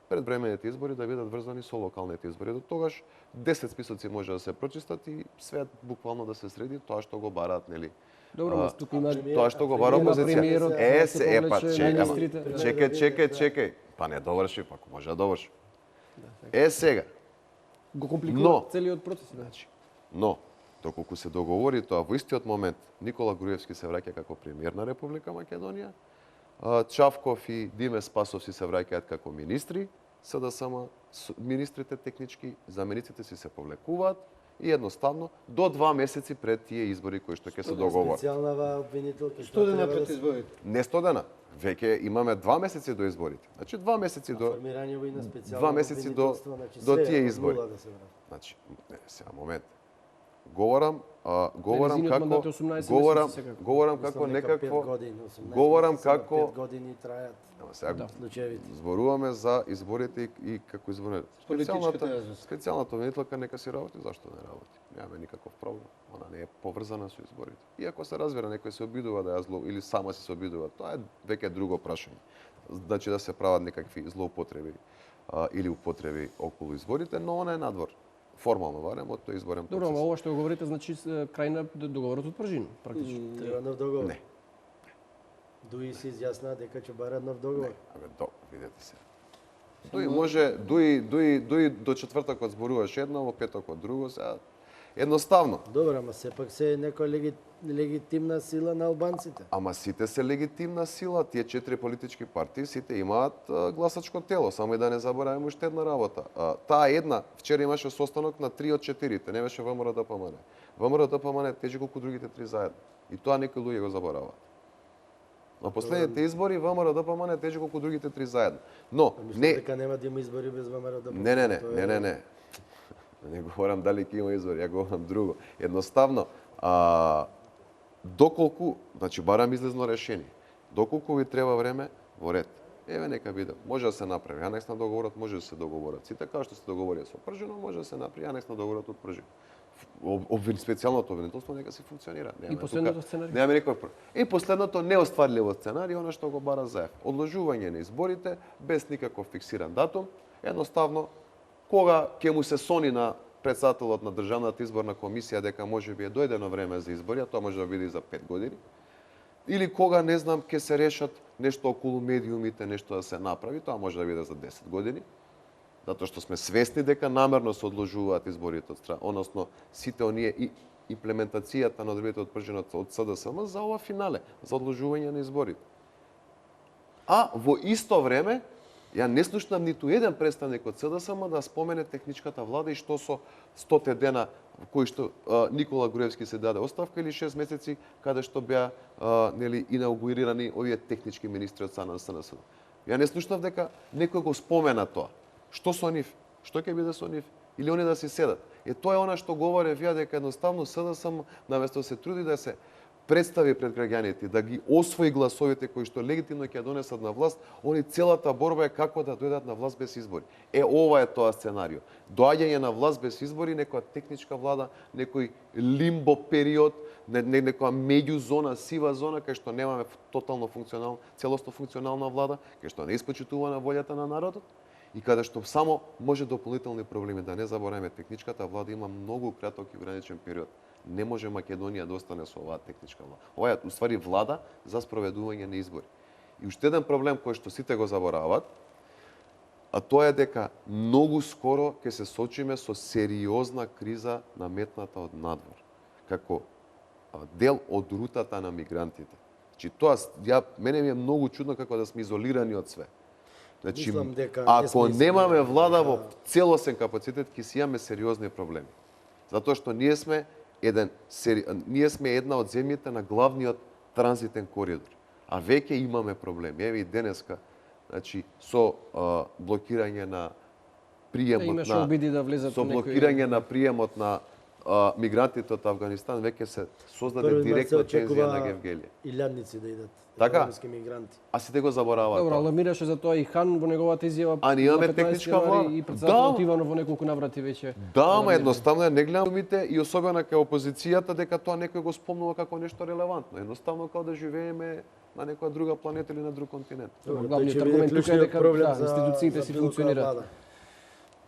B: предвремените избори да бидат врзани со локалните избори. До тогаш 10 списоци може да се прочистат и свет буквално да се среди тоа што го бараат, нели?
A: Добро, туку има
B: тоа што го бара опозиција. Чекај. Па не доврши, па ако може да доврши. Сега.
A: Го компликува целиот процес,
B: значи. Но доколку се договори тоа во истиот момент, Никола Груевски се враќа како премиер на Република Македонија, Чавков и Диме Спасов си се враќаат како министри, СДСМ, министрите технички, замениците си се повлекуваат и едноставно до 2 месеци пред тие избори кои што ќе се договорат.
D: Специјална обвинителка.
C: 100 дена пред изборите.
B: Не 100 дена. Веќе имаме 2 месеци до изборите. Значи 2 месеци до
D: формирање во една специјална
B: 2 месеци до
D: значи,
B: до
D: све
B: тие
D: од
B: избори.
D: нула да се врати.
B: Значи, не, сега момент. Говорам
A: Незиниот
B: како
A: мандат е 18
B: говорам
A: месеци секако.
B: говорам
D: Мислам
B: како
D: дека
B: некакво
D: 5 години, 18
B: говорам
D: месеци, сега
B: како
D: 5 години трајат
B: Ама сега
D: случаевите.
B: зборуваме за изборите и како изборите.
C: Политичката разврска.
B: Специјалната обвинителка нека си работи, зашто не работи? Немаме никаков проблем. Она не е поврзана со изборите. Иако се разбира некој се обидува да ја или сама се обидува, тоа е веќе друго прашање. Значи да се прават некакви злоупотреби или употреби околу изборите, но она е надвор. Формално барем од тој изборен
A: Добро,
B: процес.
A: ама ова што го говорите значи крај на договорот од пржина, практично.
D: Треба нов договор.
B: Не.
D: Дуи се изјасна дека ќе барат нов договор.
B: Абе, видете се. Дуи може, дуи до четвртокот зборуваш едно, во петокот друго, сега едноставно.
D: Добро, ама сепак се е некоја легитимна сила на албанците.
B: Ама сите се легитимна сила, тие 4 политички партии сите имаат гласачко тело, само и да не забораваме уште една работа. Таа една, вчера имаше состанок на 3 од 4-те, не беше ВМРО ДПМН. ВМРО ДПМН тежи колку другите 3 заедно. И тоа некои луѓе го забораваат. На последните избори ВМРО ДПМН тежи колку другите 3 заедно. Но
D: Мислам
B: не
D: дека нема да има избори без ВМРО ДПМН.
B: Не. Не говорам дали ќе има избори, ја говорам друго. Едноставно, доколку, значи барам излезно решение. Доколку ви треба време, во ред. Еве нека биде. Може да се направи. Анекс на договорот може да се договорат. Сите како што се договори со Пржино, може да се направи анекс на договорот од Пржино. Специјалното обвинителство нека си функционира.
A: И последното сценарио.
B: Немаме никаков проблем. И последното неостварливо сценарио, она што го бара ЗЕФ. Одложување на изборите без никаков фиксиран датум. Едноставно, кога ќе му се сони на председателот на Државната изборна комисија дека можеби е дојдено време за избори, а тоа може да биде и за 5 години, или кога, не знам, ќе се решат нешто околу медиумите, нешто да се направи, тоа може да биде за 10 години, затоа што сме свесни дека намерно се одложуваат изборите од страна, односно сите оние и имплементацијата на одредбите од Пржинот од СДСМ за ова финале, за одложување на изборите. А во исто време, ја не слушнам ниту еден представник од СДСМ да спомене техничката влада и што со 100 дена кои што Никола Груевски се даде оставка или 6 месеци каде што беа инаугурирани овие технички министри од страна на СНС. Ја не слушнав дека некој го спомена тоа. Што со нив? Што ќе биде со нив? Или они да си седат? Тоа е она што говорев ја дека едноставно СДСМ наместо да се труди да се представи пред граѓаните, да ги освои гласовите кои што легитимно ќе донесат на власт, они целата борба е како да дојдат на власт без избори. Ова е тоа сценарио. Доаѓање на власт без избори, некоја техничка влада, некој лимбо период, некоја меѓузона, сива зона, кај што немаме тотално функционална, целосно функционална влада, кај што не испочитува на волјата на народот, и каде што само може дополнителни проблеми. Да не забораваме, техничката влада има многу краток и граничен период. Не може Македонија да остане со оваа техничка влада. Ова е уствари влада за спроведување на избори. И уште еден проблем кој што сите го заборават, а тоа е дека многу скоро ќе се сочиме со сериозна криза наметната од надвор, како дел од рутата на мигрантите. Значи тоа мене ми е многу чудно како да сме изолирани од све. Значи, ако немаме влада во целосен капацитет, ќе си имаме сериозни проблеми. Затоа што ние сме една од земјите на главниот транзитен коридор. А веќе имаме проблеми. Еве и денеска, значи со блокирање на приемот на приемот на мигрантите од Авганистан, веќе се создаде директна тензија на Гевгелија.
D: Илјадници да идат.
B: Така?
D: Мигранти.
B: А сите го забораваат.
A: Добро, аламираше за тоа и Хан во неговата изјава.
B: А ние имаме техничка влада.
A: И председателот Иванов во неколку наврати веќе.
B: Да, ама едноставно не гледам думите и особено кај опозицијата дека тоа некој го спомнува како нешто релевантно. Едноставно како да живееме на некоја друга планета или на друг континент.
A: Главниот аргумент тука е дека институциите си функционираат.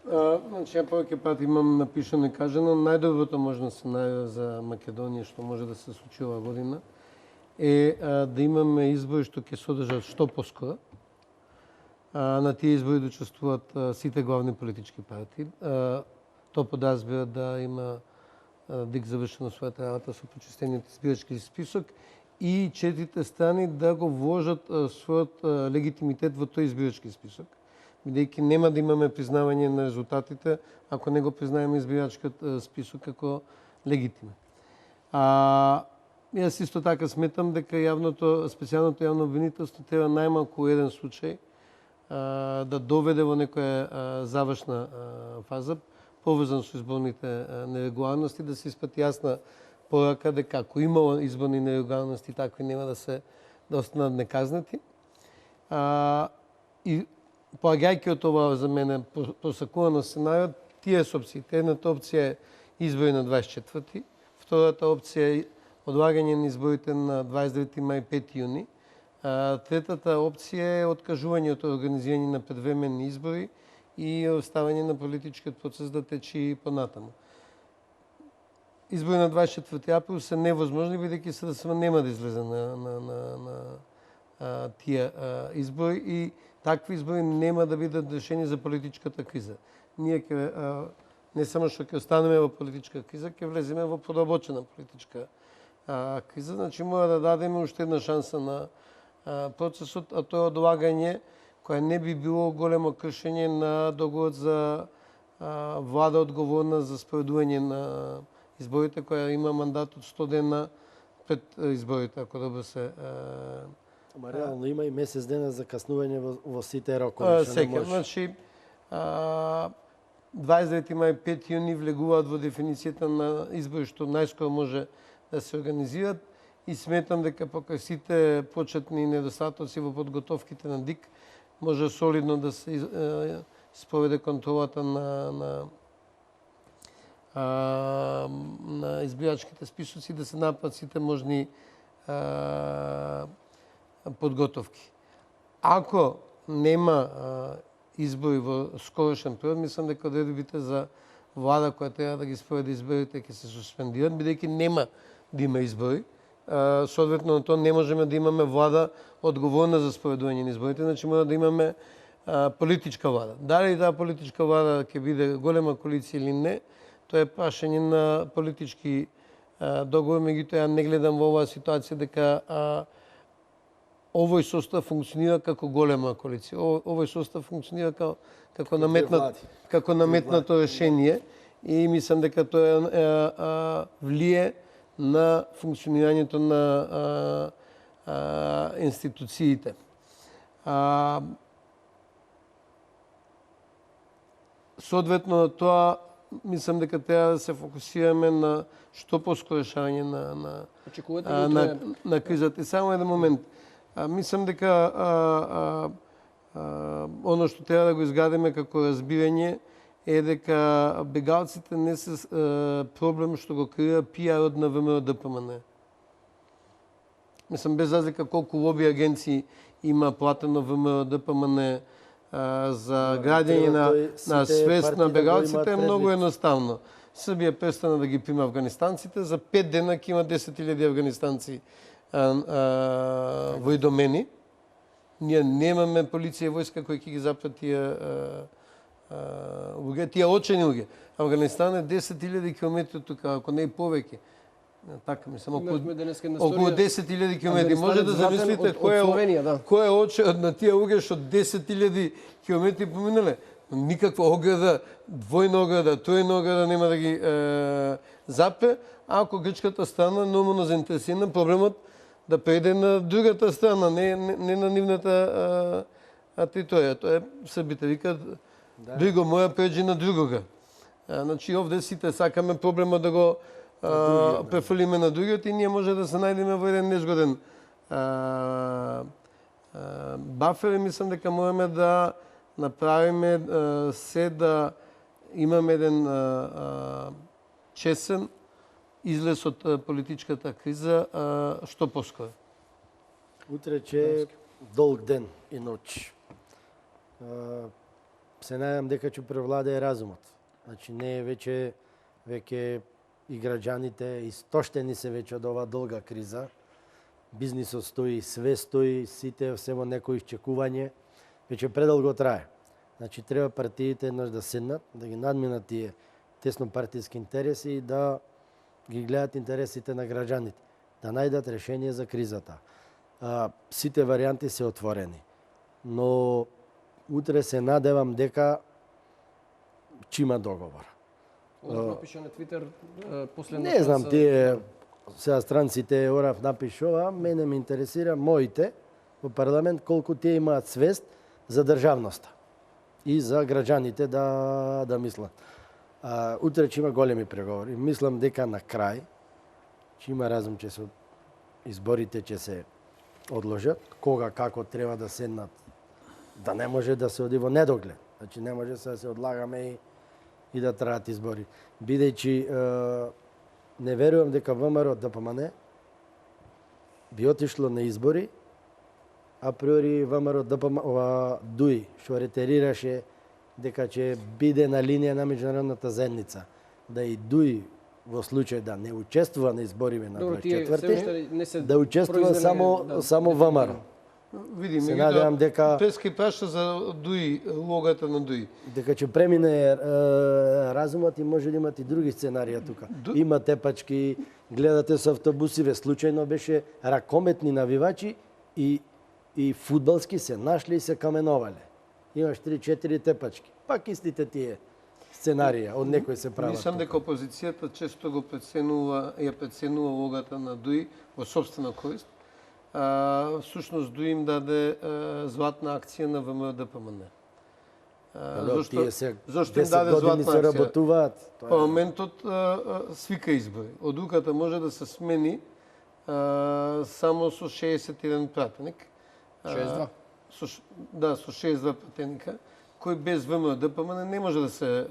C: Значи, ја повеќе пати имам напишано и кажано, најдоброто може да се најде за Македонија што може да се случи оваа година е да имаме избори што ќе се одржат што поскоро. На тие избори да учествуваат сите главни политички партии. Тоа подразбира да има ДИК завршено својата работа со почистениот избирачки список и четирите страни да го вложат својот легитимитет во тој избирачки список. бидејќи нема да имаме признавање на резултатите ако не го признаеме избирачкиот список како легитимен. Јас исто така сметам дека специјалното јавно обвинителство треба најмалку еден случај да доведе во некоја завршна фаза, поврзан со изборните нерегуларности, да се испрати јасна порака дека ако имало изборни нерегуларности, такви нема да останат неказнати. И поаѓајќи од ова за мене просакувано сценарио, тие се опциите. Едната опција е избори на 24-ти, втората опција е одлагање на изборите на 29 мај 5 јуни. Третата опција е откажување од организирање на предвременни избори и оставање на политичкиот процес да течи понатаму. Избори на 24 април се невозможни, бидејќи СДСМ нема да излезе на тие избори и такви избори нема да бидат решени за политичката криза. Ние не само што ќе останеме во политичка криза, ќе влеземе во подробочена политичка криза. Значи мора да дадеме уште една шанса на процесот, а тоа е одлагање која не би било големо кршење на договорот за влада одговорна за спроведување на изборите, која има мандат од 100 дена пред изборите, ако добро се...
D: Ама реално има и месец дена за каснување во сите рокови.
C: Значи, 29 мај 5 јуни влегуваат во дефиницијата на избори што најскоро може да се организираат и сметам дека покрај сите почетни недостатоци во подготовките на ДИК може солидно да се исповеде контролата на избирачките списоци, да се направат сите можни подготовки. Ако нема избори во скорошен период, мислам дека одредбите за влада која треба да ги спроведе изборите ќе се суспендират, бидејќи нема да има избори. Соодветно на тоа не можеме да имаме влада одговорна за спроведување на изборите, значи мора да имаме политичка влада. Дали таа политичка влада ќе биде голема коалиција или не, тоа е прашање на политички договор, меѓутоа ја не гледам во оваа ситуација дека овој состав функционира како голема коалиција. Овој состав функционира како наметнато решение и мислам дека тоа влие на функционирањето на институциите. Соодветно на тоа, мислам дека треба да се фокусираме на што поскоро решавање на кризата. И само еден момент. Мислам дека оно што треба да го изградиме како разбирање е дека бегалците не се проблем што го креира пиарот на ВМРО ДПМН. Мислам, без разлика колку лоби агенции има платено ВМРО ДПМН за градење на свест на бегалците, е многу едноставно. Србија престана да ги прима афганистанците, за 5 дена ќе има 10.000 афганистанци војдомени. Ние немаме полиција и војска кои ќе ги запрат тие очени луѓе. Афганистан е 10.000 километри тука, ако не и повеќе. Така, мислам, околу 10.000 километри. Може да замислите кој е очеот на тие луѓе што 10.000 километри поминале. Никаква ограда, двојна ограда, тројна ограда нема да ги запре, ако грчката страна нормално заинтересирана проблемот да прејде на другата страна, не на нивната територија. Тоа е србите викаат друго моја преđи на другога. Значи овде сите сакаме проблемот да го префрлиме на другиот и ние може да се најдеме во еден незгоден бафер и мислам дека можеме да направиме се да имаме еден чесен излез од политичката криза што поскоро.
D: Утре ќе долг ден и ноќ. Се најдам дека ќе превладае разумот. Значи не е веќе и граѓаните истоштени се веќе од оваа долга криза. Бизнисот стои, све стои, сите се во некој исчекување. Веќе предолго трае. Значи треба партиите еднаш да седнат, да ги надминат тие теснопартиски интереси и да ги гледат интересите на граѓаните, да најдат решение за кризата. Сите варијанти се отворени, но утре се надевам дека ќе има договор.
A: Олаф напиша на Твитер последната...
D: Не знам, тие сега странците Олаф напишува, мене ме интересира моите во парламент колку тие имаат свест за државноста и за граѓаните да мислат. Утре ќе има големи преговори. Мислам дека на крај ќе има разум, ќе се изборите ќе се одложат, кога, како треба да седнат, да не може да се оди во недоглед. Значи не може да се одлагаме и да траат избори. Бидејќи не верувам дека ВМРО ДПМН би отишло на избори, априори ВМРО ДУИ што ретерираше дека ќе биде на линија на меѓународната заедница, да и ДУИ во случај да не учествува на избориве на 24-ти, да учествува само ВМРО.
C: Види, се надевам дека Пески праша за ДУИ, логата на ДУИ.
D: Дека ќе премине разумот и може да имат и други сценарија тука. Има тепачки, гледате со автобусиве, случајно беше ракометни навивачи и фудбалски се нашли и се каменовале. Имаш 3-4 тепачки. Пак истите тие сценарија од некој се прават.
C: Мислам дека опозицијата често го ја преценува логата на ДУИ во собствена корист. Всушност ДУИ им даде златна акција на ВМРО ДПМН.
D: Зошто им даде златна акција?
C: Парламентот свика избори. Одлуката може да се смени само со 61 пратеник.
A: 62?
C: Да, со 62 пратеника, кои без ВМРО ДПМН не може да се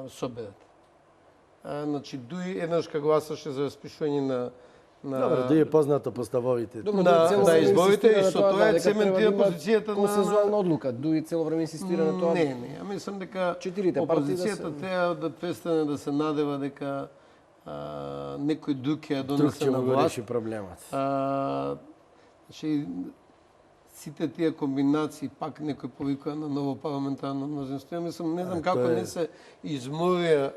C: соберат. Значи, ДУИ еднаш гласаше за распишување на
D: Добре, ДУИ е познато по ставовите.
C: Да, изборите и со тоа е цементира позицијата на
A: консензуална одлука. ДУИ цело време инсистира на тоа.
C: Не, мислам дека опозицијата треба да престане да се надева дека некој друг ќе донесе на власт.
D: Реши проблемот.
C: Значи, сите тие комбинации, пак некој повикува на ново парламентарно мнозинство. Мислам, не знам како не се изморија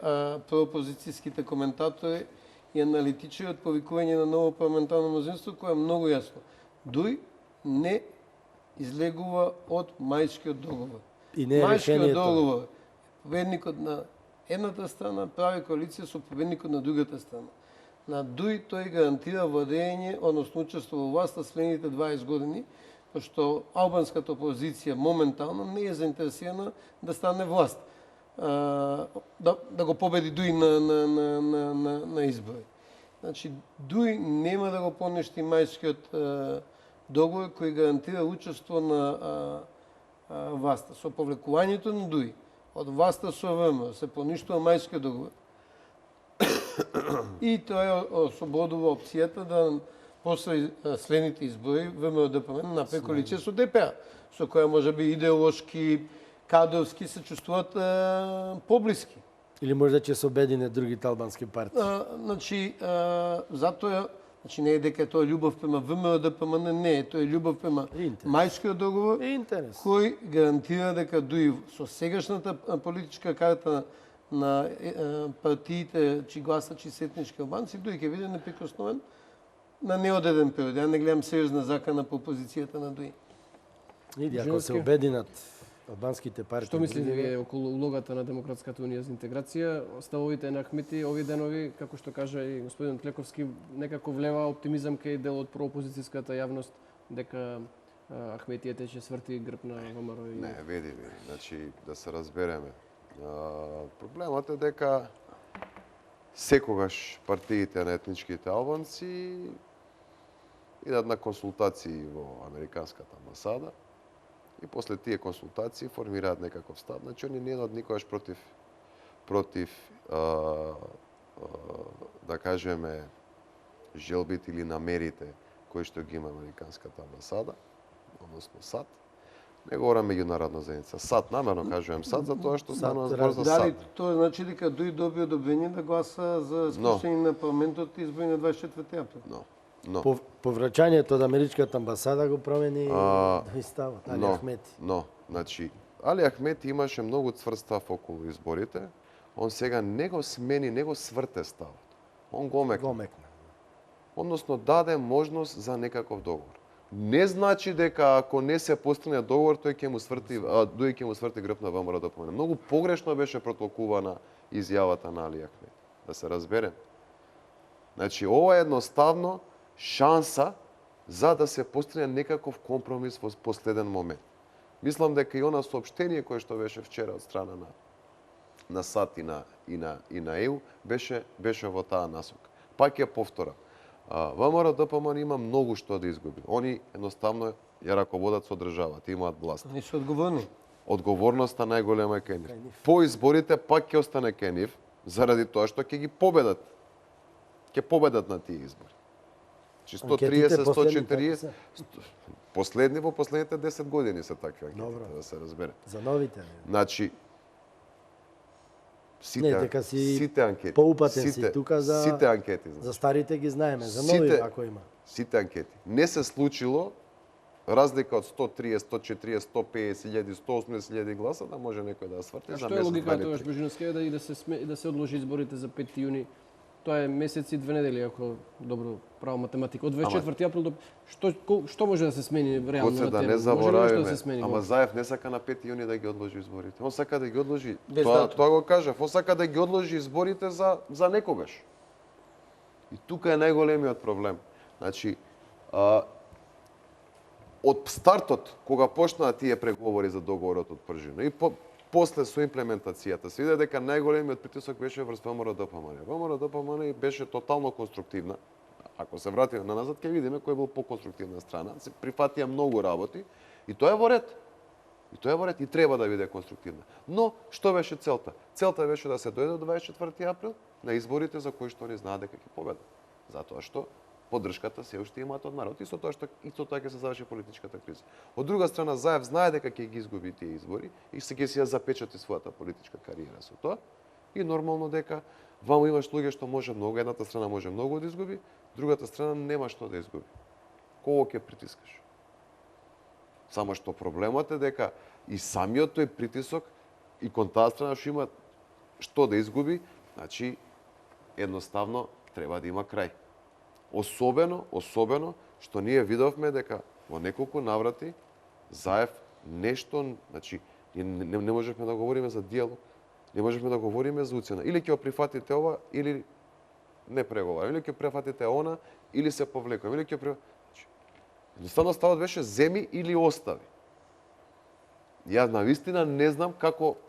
C: проопозицијските коментатори и аналитичари од повикување на ново парламентарно мнозинство, кој е многу јасно. ДУИ не излегува од Мајскиот договор.
D: И не е решението.
C: Мајскиот договор, победникот на едната страна прави коалиција со победникот на другата страна. На ДУИ тој гарантира владење, односно учество во власта следните 20 години, пошто албанската опозиција моментално не е заинтересирана да стане власт. Да го победи ДУИ на избори. Значи, ДУИ нема да го понешти Мајскиот договор кој гарантира учество на власта. Со повлекувањето на ДУИ од власта со ВМРО се поништува Мајскиот договор. И тоа ослободува опцијата да после следните избори ВМРО ДПМН направи коалиција со ДПА, со која може би идеолошки, кадровски се чувствуваат поблиски.
D: Или може да ќе се обедине другите албански партии.
C: Значи, затоа, значи не е дека тоа е љубов према ВМРО ДПМН, не е, тоа е љубов према Мајскиот договор, кој гарантира дека ДУИ со сегашната политичка карта на партиите чии гласачи се етнички албанци, ДУИ ќе биде неприкосновен на неодеден период. Ја не гледам сериозна закана по позицијата на ДУИ.
D: Иди, ако се обединат албанските партии...
A: Што мислите вие околу улогата на Демократската унија за интеграција? Ставовите на Ахмети овие денови, како што кажа и господин Тлековски, некако влева оптимизам кај дел од проопозицијската јавност дека Ахмети ќе сврти грб на ВМРО и...
B: Не, види. Значи, да се разбереме. Проблемот е дека секогаш партиите на етничките албанци идат на консултации во Американската амбасада и после тие консултации формираат некаков став. Значи, они не идат никогаш против да кажеме, желбите или намерите кои што ги има Американската амбасада, односно САД. Не говорам меѓународна заедница. САД, намерно кажувам САД, затоа што станува збор за САД.
C: Дали тоа значи дека ДУИ доби одобрение да гласа за спишање на парламентот и избори на 24 април?
D: По враќањето од Америчката амбасада го промени ставот Али Ахмети.
B: Значи, Али Ахмети имаше многу цврст став околу изборите. Он сега не го смени, не го сврте ставот. Он го омекна. Односно, даде можност за некаков договор. не значи дека ако не се постигне договор, тој ќе му сврти грб на ВМРО-ДПМН. Многу погрешно беше протолкувана изјавата на Али Ахмед. Да се разбере. Значи, ова е едноставно шанса за да се постигне некаков компромис во последен момент. Мислам дека и она соопштение кое што беше вчера од страна на САД и на ЕУ беше во таа насока. Пак ја повторам. ВМРО-ДПМН има многу што да изгуби. Они едноставно ја раководат со државата, имаат власт.
C: Они се одговорни.
B: Одговорноста најголема е кај нив. По изборите пак ќе остане кај нив, заради тоа што ќе ги победат. Ќе победат на тие избори. Чи 130, 140, последни во последните 10 години се такви анкети, да се разбере.
D: За новите.
B: Значи,
D: сите
B: анкети.
D: Поупатен си тука
B: сите анкети.
D: За старите ги знаеме, за нови ако има.
B: Сите анкети. Не се случило разлика од 130, 140, 150 илјади, 180 илјади гласа да може некој да сврти за месец.
A: Што е логиката тогаш Божиновски да се одложи изборите за 5 јуни? Тоа е месец и 2 недели, ако добро право математика. Од 24 април до што може да се смени реално на
B: да не заборавиме. Ама Заев не сака на 5 јуни да ги одложи изборите. Он сака да ги одложи. Тоа го кажав, он сака да ги одложи изборите за некогаш. И тука е најголемиот проблем. Значи, од стартот кога почнаа тие преговори за договорот од Пржина и после со имплементацијата се виде дека најголемиот притисок беше врз ВМРО-ДПМН. ВМРО-ДПМН беше тотално конструктивна. Ако се вратиме на назад, ќе видиме кој бил поконструктивна страна. Се прифатија многу работи и тоа е во ред. И тоа е во ред и треба да биде конструктивна. Но што беше целта? Целта беше да се дојде до 24 април на изборите за кои што они знаат дека ќе победат. Затоа што поддршката се уште имаат од народ и со тоа ќе се заврши политичката криза. Од друга страна, Заев знае дека ќе ги изгуби тие избори и ќе си ја запечати својата политичка кариера со тоа. И нормално дека ваму имаш луѓе што може многу, едната страна може многу да изгуби, другата страна нема што да изгуби. Кого ќе притискаш? Само што проблемот е дека и самиот тој притисок и кон таа страна што има што да изгуби, значи едноставно треба да има крај. Особено што ние видовме дека во неколку наврати Заев нешто, значи не можевме да говориме за диалог, не можевме да говориме за уцена. Или ќе го прифатите ова, или не преговараме, или ќе прифатите она, или се повлекуваме, или ќе значи, едноставно ставот беше земи или остави. Јас навистина не знам како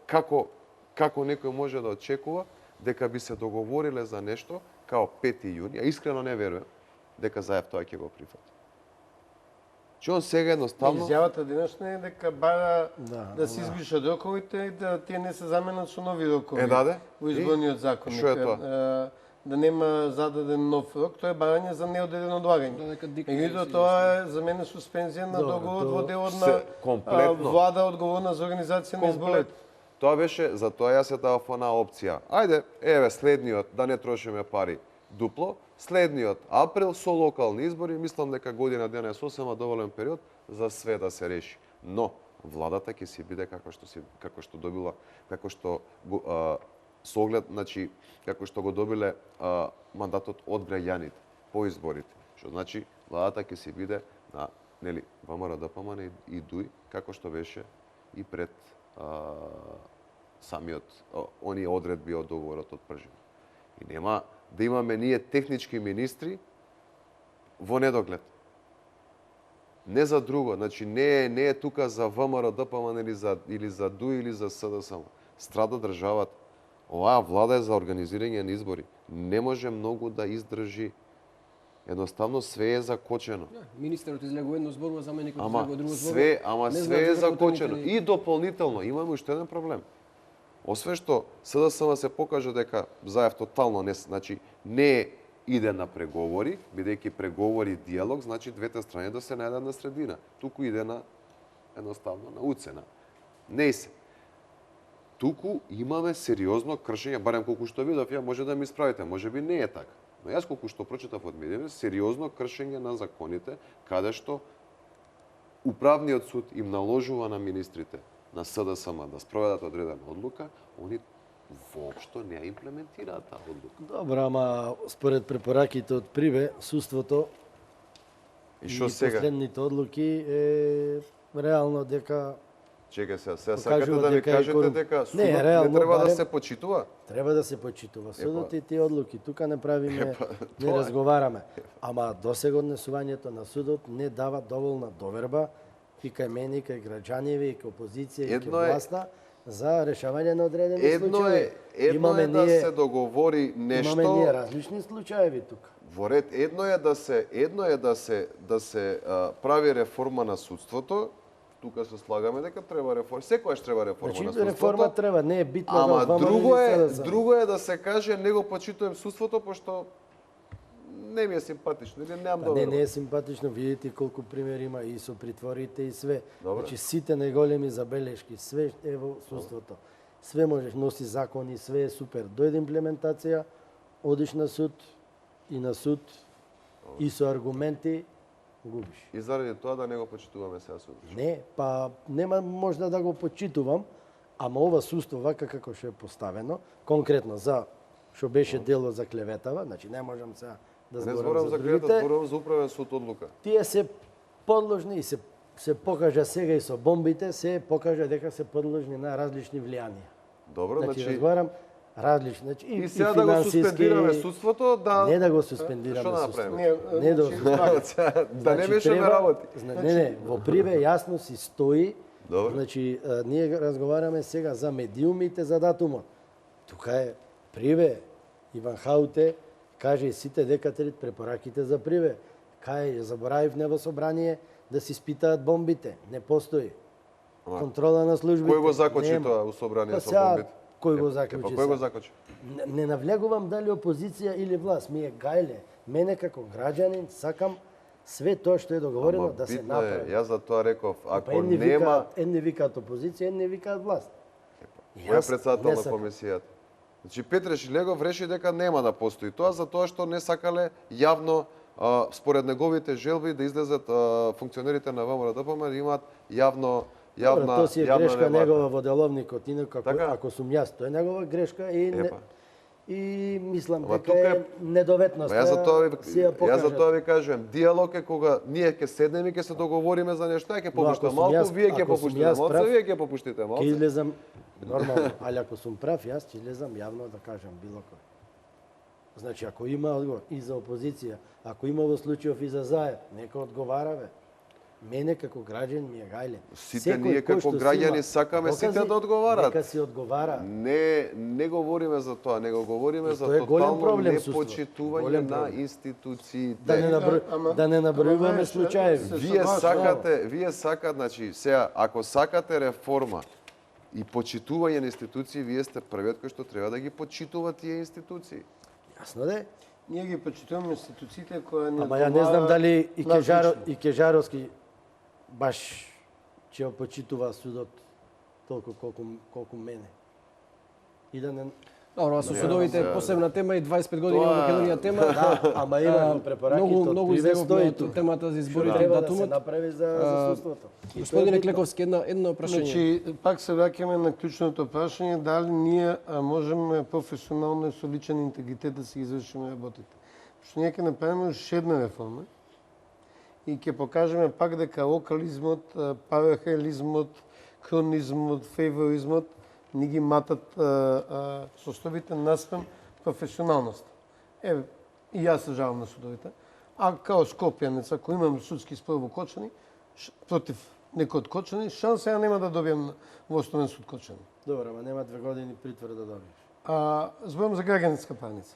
B: некој може да очекува дека би се договориле за нешто као 5 јуни, а искрено не верувам дека Заев тоа ќе го прифати. Че он сега едноставно...
C: Изјавата денешна е дека бара да се избришат роковите и да тие не се заменат со нови рокови во изборниот закон.
B: Што е тоа?
C: Да нема зададен нов рок, тоа е барање за неодредено одлагање. Меѓутоа тоа е за мене суспензија на договорот во делот на влада одговорна за организација на изборите.
B: Тоа беше, за тоа јас ја давав она опција. Ајде, еве следниот, да не трошиме пари дупло, следниот април со локални избори, мислам дека година дена е сосема доволен период за све да се реши. Но владата ќе си биде како што добила, како што со оглед, значи како што го добиле мандатот од граѓаните по изборите. Што значи владата ќе си биде на ВМРО-ДПМН и ДУИ како што беше и пред самиот оние одредби од договорот од Пржина. И нема да имаме ние технички министри во недоглед. Не за друго, значи не е тука за ВМРО-ДПМН или за ДУИ или за СДСМ. Страда државата. Оваа влада е за организирање на избори. Не може многу да издржи. Едноставно све е закочено.
A: Министерот излегува едно зборува, заменикот излегува друго зборува.
B: Све е закочено. И дополнително имаме уште еден проблем. Освен што СДСМ се покажа дека Заев тотално не иде на преговори, бидејќи преговори диалог, значи двете страни да се најдат на средина. Туку иде на едноставно на уцена. Не се. Туку имаме сериозно кршење, барем колку што видов, ја може да ми исправите, можеби не е така. Но јас колку што прочитав од медиите, сериозно кршење на законите, каде што управниот суд им наложува на министрите на СДСМ да спроведат одредена одлука, они воопшто не ја имплементираат таа одлука.
D: Добро, ама според препораките од Прибе, судството
B: И што сега?
D: Последните одлуки е реално дека
B: Чекај сега сакате
D: покажува
B: да ми
D: дека е
B: кажете дека судот не
D: реално,
B: треба да
D: барем-
B: се почитува?
D: треба да се почитува судот и тие одлуки. Тука не правиме, не разговараме. Ама досега однесувањето на судот не дава доволна доверба и кај мене, и кај граѓаниви, и кај опозиција, и кај
B: Едно е-
D: власта за решавање на одредени
B: Едно
D: случаи.
B: е да се договори
D: Имаме ние
B: нешто
D: различни случаеви тука.
B: во ред. Едно е да се прави реформа на судството. Тука се слагаме дека треба реформа. Секогаш треба реформа на
D: Значи
B: судството.
D: реформа треба, не е битно
B: Ама
D: да двама
B: друго е да се каже не го почитувам судството пошто не ми е симпатично или немам
D: Па
B: добро.
D: не е симпатично, видите колку примери има и со притворите и све.
B: Добре.
D: Значи сите најголеми забелешки, све е во судството. Све можеш, носи закони, све е супер. Дојде имплементација, одиш на суд и со аргументи губиш.
B: И заради тоа да не го почитуваме сега судот.
D: Не, па нема можда да го почитувам, ама ова судство вака како што е поставено, конкретно за што беше дело за клеветава, значи не можам сега да
B: Не
D: зборам
B: зборам
D: за
B: за
D: другите.
B: клевета, зборам за управен суд одлука.
D: Тие се подложни и се покажа сега и со бомбите, се покажа дека се подложни на различни влијанија.
B: Добро,
D: Значи разговарам различни, значи
B: и сега да го
D: финансиски-
B: суспендираме судството, да
D: Не да го
B: Што
D: суспендираме
B: да
D: судството.
B: направиме?
D: Не да го
B: да не мешаме работи.
D: Не, во Прибе јасно си стои.
B: Добро.
D: Значи, ние разговараме сега за медиумите, за датумот. Тука е Прибе, Иван Хауте, каже и сите декатрит препораките за Прибе. Кај заборавивме во собрание да се испитаат бомбите. Не постои. Контрола на службите.
B: Кој го закочи
D: нема.
B: тоа у собрание
D: Па
B: со
D: сега,
B: бомбите?
D: Кој го
B: Па
D: заклучи?
B: кој го закочи?
D: Не навлегувам дали опозиција или власт. Ми е гајле. Мене како граѓанин сакам све тоа што е договорено да се
B: битно
D: направи.
B: Јас за тоа реков,
D: Па
B: ако
D: едни
B: нема
D: едни викаат опозиција, едни викаат власт.
B: кој е председател
D: не
B: на
D: сакам.
B: комисијата. Значи Петре Шилегов реши дека нема да постои тоа затоа што не сакале јавно според неговите желби да излезат функционерите на ВМРО-ДПМ да имаат јавна
D: Тоа си е грешка
B: дебата.
D: негова во деловникот, инаку
B: Така?
D: ако сум јас, тоа е негова грешка и
B: Епа.
D: и мислам
B: Ама
D: дека
B: тука
D: е
B: е-
D: недоветност.
B: Ма јас за тоа ви
D: ви
B: кажувам, диалог е кога ние ќе седнеме и ќе се договориме за нешто, ќе
D: Но
B: попуштам
D: ако сум
B: малку,
D: јас-
B: вие ќе
D: ако сум
B: попуштите
D: јас
B: малку,
D: прав,
B: вие ќе попуштите
D: Ќе
B: малку.
D: излезам нормално, али ако сум прав, јас ќе излезам јавно да кажам било кој. Значи, ако има одговор и за опозиција, ако има во случајов и за заед, нека одговара, бе. Мене како граѓан ми е гајле.
B: Сите
D: Секој
B: ние
D: кој
B: како
D: што си
B: граѓани
D: има
B: сакаме сите
D: докази,
B: да одговарат.
D: Нека си одговара.
B: Не говориме за тоа, него говориме
D: И
B: за
D: тоа е голем
B: тотално
D: проблем, судство.
B: непочитување
D: Голем
B: на
D: проблем.
B: институциите.
D: Да не набројуваме
C: ама,
D: случаеви.
C: се-
B: Вие сакате, значи, сега, ако сакате реформа и почитување на институции, вие сте првиот кој што треба да ги почитува тие институции.
D: Јасно де?
C: Ние ги почитуваме институциите кои не
D: Ама ја не знам дали и
C: на
D: Кежаровски баш ќе го почитува судот толку колку мене. И да не
A: Добро, со судовите е посебна тема и 25 години
B: Тоа-
A: во Македонија тема.
D: Да, ама има во препораките
A: Многу
D: од
A: избегавме
D: стои
A: од
D: тука.
A: темата за изборите и
D: Треба да се
A: датумот.
D: направи за судството. И
A: Господине
D: тоа е битно.
A: Клековски, едно прашање.
C: Значи, пак се враќаме на клучното прашање, дали ние можеме професионално и со личен интегритет да си извршиме работите. Што ние ќе направиме уште една реформа и ќе покажеме пак дека локализмот, парахелизмот, хронизмот, феворизмот ни ги матат составите наспрем професионалност. Еве, и јас се жалам на судовите. А као скопјанец, ако имам судски спор во Кочани, против некој од Кочани, шанса ја нема да добијам во Основен суд Кочани.
D: Добро, ама нема 2 години притвор да добиеш.
C: Зборам за граѓанска парница.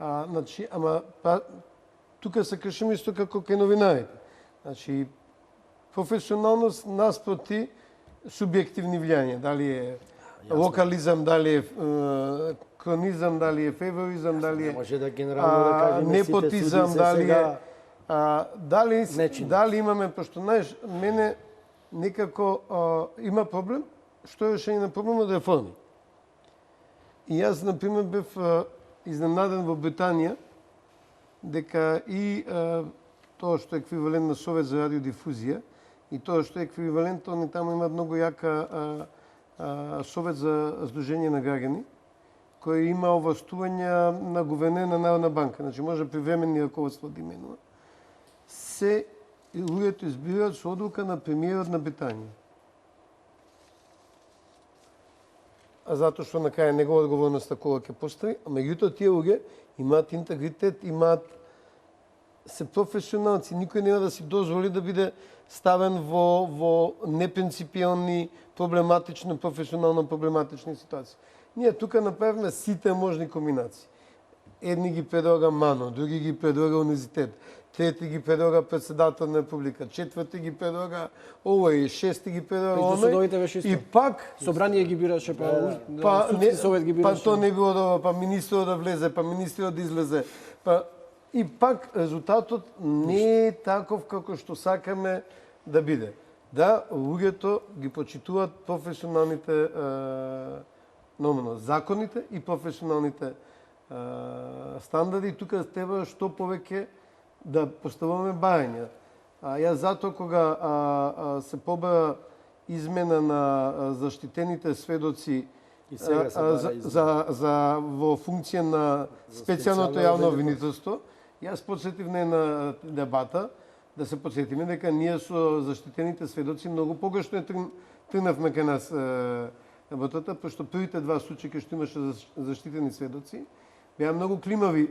C: Значи, ама тука се кршим исто како кај новинарите. Значи, професионалност наспроти субјективни влијања, дали е локализам, дали е кронизам, дали е феворизам, дали
D: Не
C: е
D: може да генерално да кажеме
C: непотизам,
D: сите суди се
C: дали
D: сега
C: е дали имаме, пошто знаеш, мене некако има проблем, што е решение на проблемот од реформи. И јас, например, бев изненаден во Британија, дека и тоа што е еквивалент на Совет за радиодифузија, и тоа што е еквивалент, они таму имаат многу јака Совет за Сдружение на граѓани, кој има овластувања на гувернер на Народна банка. Значи, може привременни раководство да именува. се луѓето избираат со одлука на премиерот на Британија. А затоа што на крај негова одговорноста кога ќе постави, а меѓутоа тие луѓе имаат интегритет, се професионалци, никој нема да си дозволи да биде ставен во непринципиални, професионално проблематични ситуации. Ние тука направивме сите можни комбинации. Едни ги предлага МАНО, други ги предлага универзитет, трети ги предлага председател на република, четврти ги предлага овој, шести ги предлага оној. И пак
A: собрание ги бираше,
C: судски совет ги бираше. Па тоа не било добро, па министерот да влезе, па министерот да излезе. И пак резултатот не е таков како што сакаме да биде. Да, луѓето ги почитуваат професионалните законите и професионалните стандарди. Тука треба што повеќе да поставуваме барања. Јас затоа кога се побара измена на заштитените сведоци во функција на специјалното јавно обвинителство, јас подсетив на една дебата, да се подсетиме дека ние со заштитените сведоци многу погрешно тргнавме кај нас работата, пошто првите два случаи кај што имаше заштитени сведоци, беа многу климави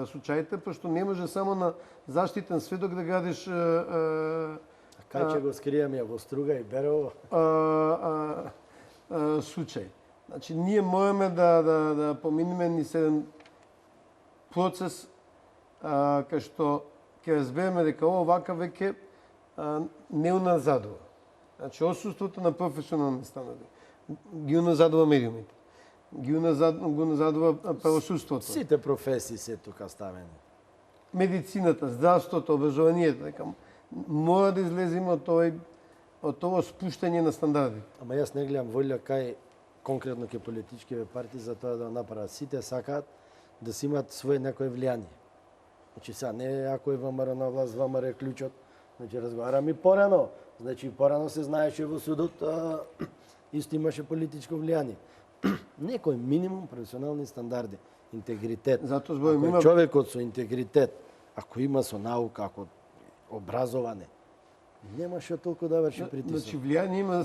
C: случаите, пошто не може само на заштитен сведок да градиш
D: кај ќе го скриеме во Струга и Берово
C: случај. Значи ние можеме да поминеме низ еден процес кај што ќе разбереме дека овака веќе не уназадува. Значи отсуството на професионални стандарди ги уназадува медиумите. Ги уназадува правосудството.
D: Сите професии се тука ставени.
C: Медицината, здравството, образованието, дека мора да излеземе од тоа спуштање на стандарди.
D: Ама јас не гледам волја кај конкретно ке политичките партии за тоа да направат. Сите сакаат да си имат своје некое влијание. Значи сега не ако е ВМРО на власт, ВМРО е клучот. Значи разговараме порано. Значи порано се знаеше во судот, исто имаше политичко влијание. Некој минимум професионални стандарди, интегритет.
C: Затоа зборим
D: има човекот со интегритет, ако има со наука, ако образоване, немаше толку да врши притисок.
C: Значи влијание има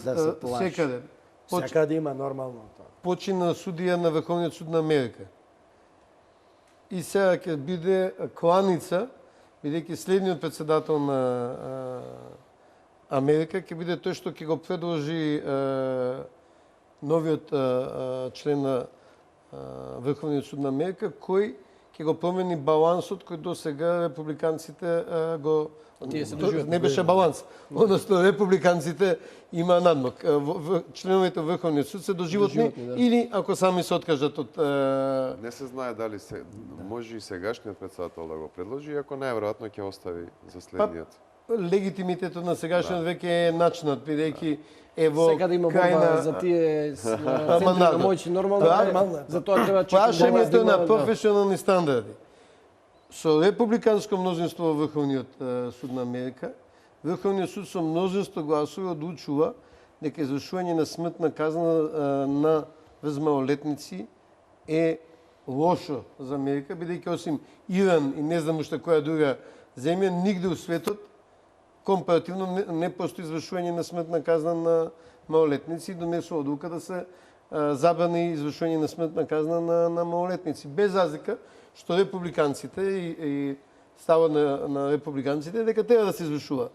C: секаде.
D: Секаде има нормално тоа.
C: Почина судија на Врховниот суд на Америка. И сега ќе биде кланица, бидејќи следниот председател на Америка ќе биде тој што ќе го предложи новиот член на Врховниот суд на Америка, кој ќе го промени балансот кој до сега републиканците го не беше баланс. Односно републиканците има надмок. Членовите во Врховниот суд се доживотни или ако сами се откажат од
B: Не се знае дали може и сегашниот председател да го предложи, иако најверојатно ќе остави за следниот.
C: Легитимитетот на сегашниот веќе е начнат, бидејќи
A: сега да има борба за тие центри на моќ нормално, за тоа треба
C: прашањето на професионални стандарди. Со републиканско мнозинство во Врховниот суд на Америка, Врховниот суд со мнозинство гласови одлучува дека извршување на смртна казна на врз е лошо за Америка, бидејќи осим Иран и не знам уште која друга земја, нигде у светот компаративно не постои извршување на смртна казна на малолетници и донесува одлука да се забрани извршување на смртна казна на малолетници. Без разлика што републиканците и ставот на републиканците е дека треба да се извршува.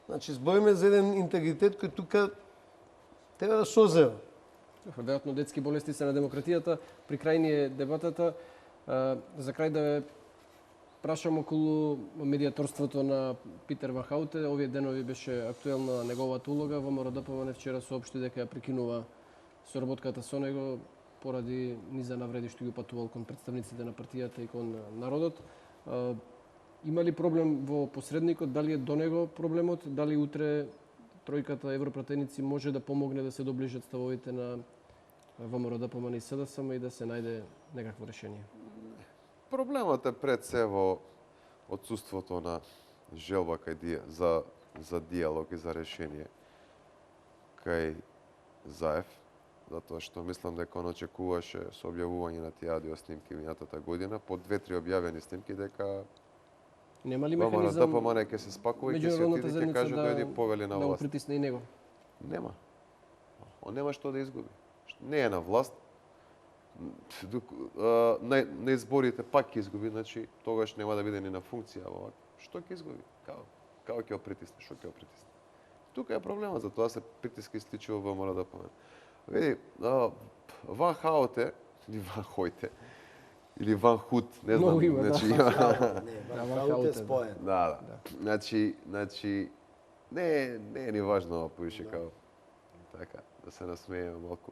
C: Значи, збориме за еден интегритет кој тука треба да созрева.
A: Веројатно детски болести се на демократијата. При крај ни е дебатата. За крај да ве прашам околу медиаторството на Питер Ван Хауте. Овие денови беше актуелна неговата улога. ВМРО ДПМН вчера соопшти дека ја прекинува соработката со него поради низа навреди што ги упатувал кон представниците на партијата и кон народот. Има ли проблем во посредникот? Дали е до него проблемот? Дали утре тројката европратеници може да помогне да се доближат ставовите на ВМРО ДПМН и СДСМ и да се најде некакво решение?
B: Проблемот е пред се во отсуството на желба за диалог и за решение кај Заев, затоа што мислам дека он очекуваше со објавување на тие аудио снимки минатата година, по 2-3 објавени снимки дека
A: Нема ли
B: ВМРО на
A: механизам
B: ДПМН ќе се спакува и ќе се
A: меѓународната
B: отиде ќе
A: заедница
B: каже дојди повели на
A: да го
B: власт.
A: притисне и него?
B: Нема. Он нема што да изгуби. Не е на власт. На изборите пак ќе изгуби, значи тогаш нема да биде ни на функција. Што ќе изгуби? Како ќе го притисне? Што ќе го притисне? Тука е проблемот, за тоа се притиска исклучиво ВМРО да помне. Види, Ван Хаоте, или Ван Хојте, или Ван Худ, не знам.
A: Много има,
B: значи,
D: Ван Хаут е споен.
B: Да. Значи, не е ни важно ова повише као така, да се насмееме малку.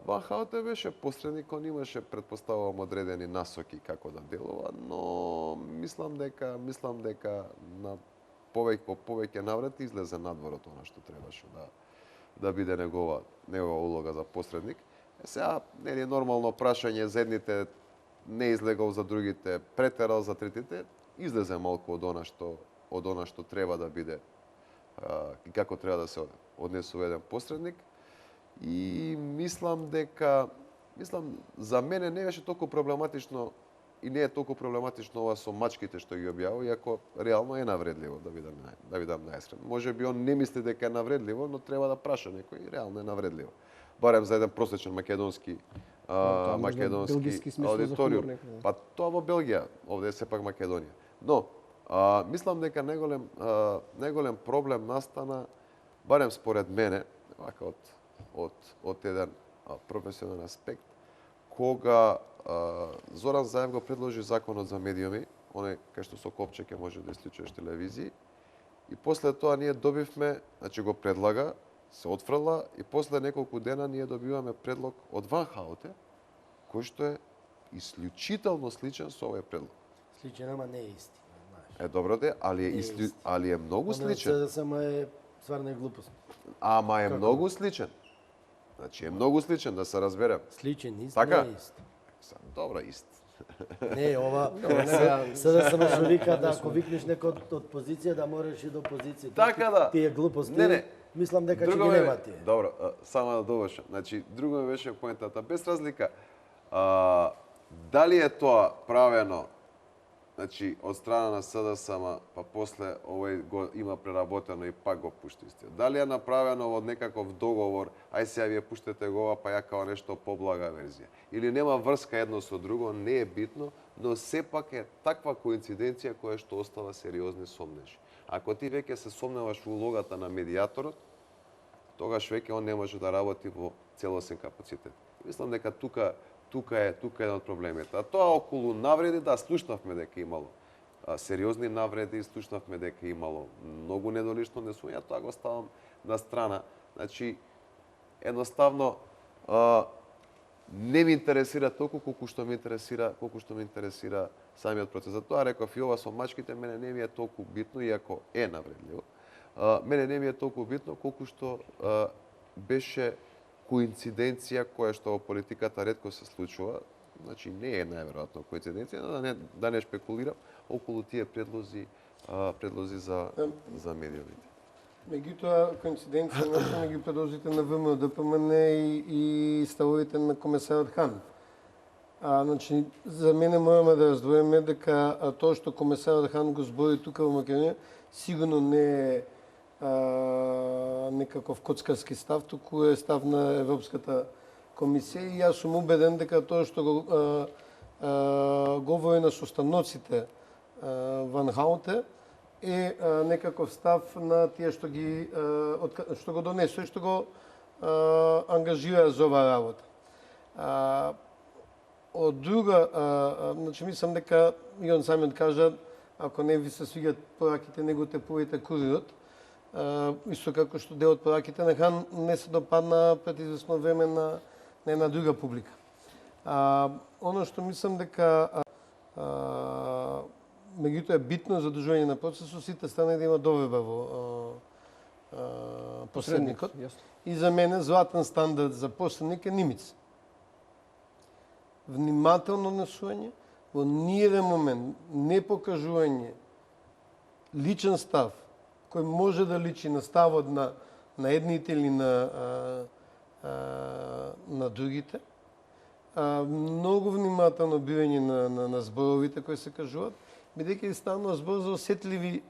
B: Ван Хаоте беше посредник, он имаше, предпоставувам, одредени насоки како да делува, но мислам дека на по повеќе наврати излезе надвор од она што требаше да биде негова улога за посредник. Сега нели нормално прашање за едните не излегол, за другите претерал, за третите излезе малку од она што треба да биде и како треба да се однесува еден посредник. И мислам за мене не беше толку проблематично и не е толку проблематично ова со мачките што ги објавува, иако реално е навредливо, да видам најискрен. Може би он не мисли дека е навредливо, но треба да праша некој, реално е навредливо. Барем за еден просечен македонски аудиториум. Па тоа во Белгија, овде е сепак Македонија. Но мислам дека најголем проблем настана, барем според мене, вака од еден професионален аспект, кога Зоран Заев го предложи законот за медиуми, оној кај што со копче ќе може да исклучуваш телевизии, и после тоа ние добивме, значи го предлага, се отфрла и после неколку дена ние добиваме предлог од Ван Хаоте, кој што е исклучително сличен со овој предлог.
D: Сличен, ама не е исти.
B: Добро де, али е многу сличен.
D: Оно само е стварна глупост.
B: Ама е многу сличен. Значи е многу сличен, да се разберем.
D: Сличен, ист,
B: така?
D: Не е ист.
B: Добро, ист.
D: Не, ова сега само што вика да ако викнеш некој од позиција да можеш и до позиција.
B: Така да.
D: Тие глупости.
B: Не.
D: Мислам дека ќе ги нема тие.
B: Добро, само да довршам. Значи друго ми беше поентата, без разлика дали е тоа правено, значи од страна на СДСМ, па после овој го има преработено и пак го пушти истиот. Дали е направено од некаков договор, ај сега вие пуштете го ова, па ја као нешто поблага верзија. Или нема врска едно со друго, не е битно, но сепак е таква коинциденција која што остава сериозни сомнежи. Ако ти веќе се сомневаш во улогата на медијаторот, тогаш веќе он не може да работи во целосен капацитет. Мислам дека тука е еден од проблемите. А тоа околу навреди, да, слушнавме дека имало сериозни навреди, слушнавме дека имало многу недолично однесување, тоа го ставам на страна. Значи, едноставно, не ми интересира толку колку што ми интересира самиот процес. Затоа реков и ова со мачките мене не ми е толку битно, иако е навредливо. Мене не ми е толку битно колку што беше коинциденција која што во политиката ретко се случува. Значи не е најверојатно коинциденција, да не шпекулирам околу тие предлози за медиумите.
C: Меѓутоа, коинциденција на ги предлозите на ВМРО, ДПМН и ставовите на комесарот Хан. Значи, за мене мораме да раздвоиме дека тоа што комесарот Хан го збори тука во Македонија, сигурно не е некаков коцкарски став, туку е став на Европската комисија и јас сум убеден дека тоа што го говори на состаноците Ван Хауте е некаков став на тие што го донесува и што го ангажира за оваа работа. Од друга, значи мислам дека и он самиот кажа, ако не ви се свиѓат пораките, него те повите курирот. Исто како што дел од пораките на Хан не се допадна пред известно време на една друга публика. Оно што мислам дека меѓутоа е битно за одржување на процесот, сите страни да има доверба во посредникот. И за мене златен стандард за посредник е Нимиц. Внимателно однесување, во ниеден момент не покажување личен став кој може да личи на ставот на едните или на другите. Многу внимателно бирање на зборовите кои се кажуваат. бидејќи станува збор за осетливи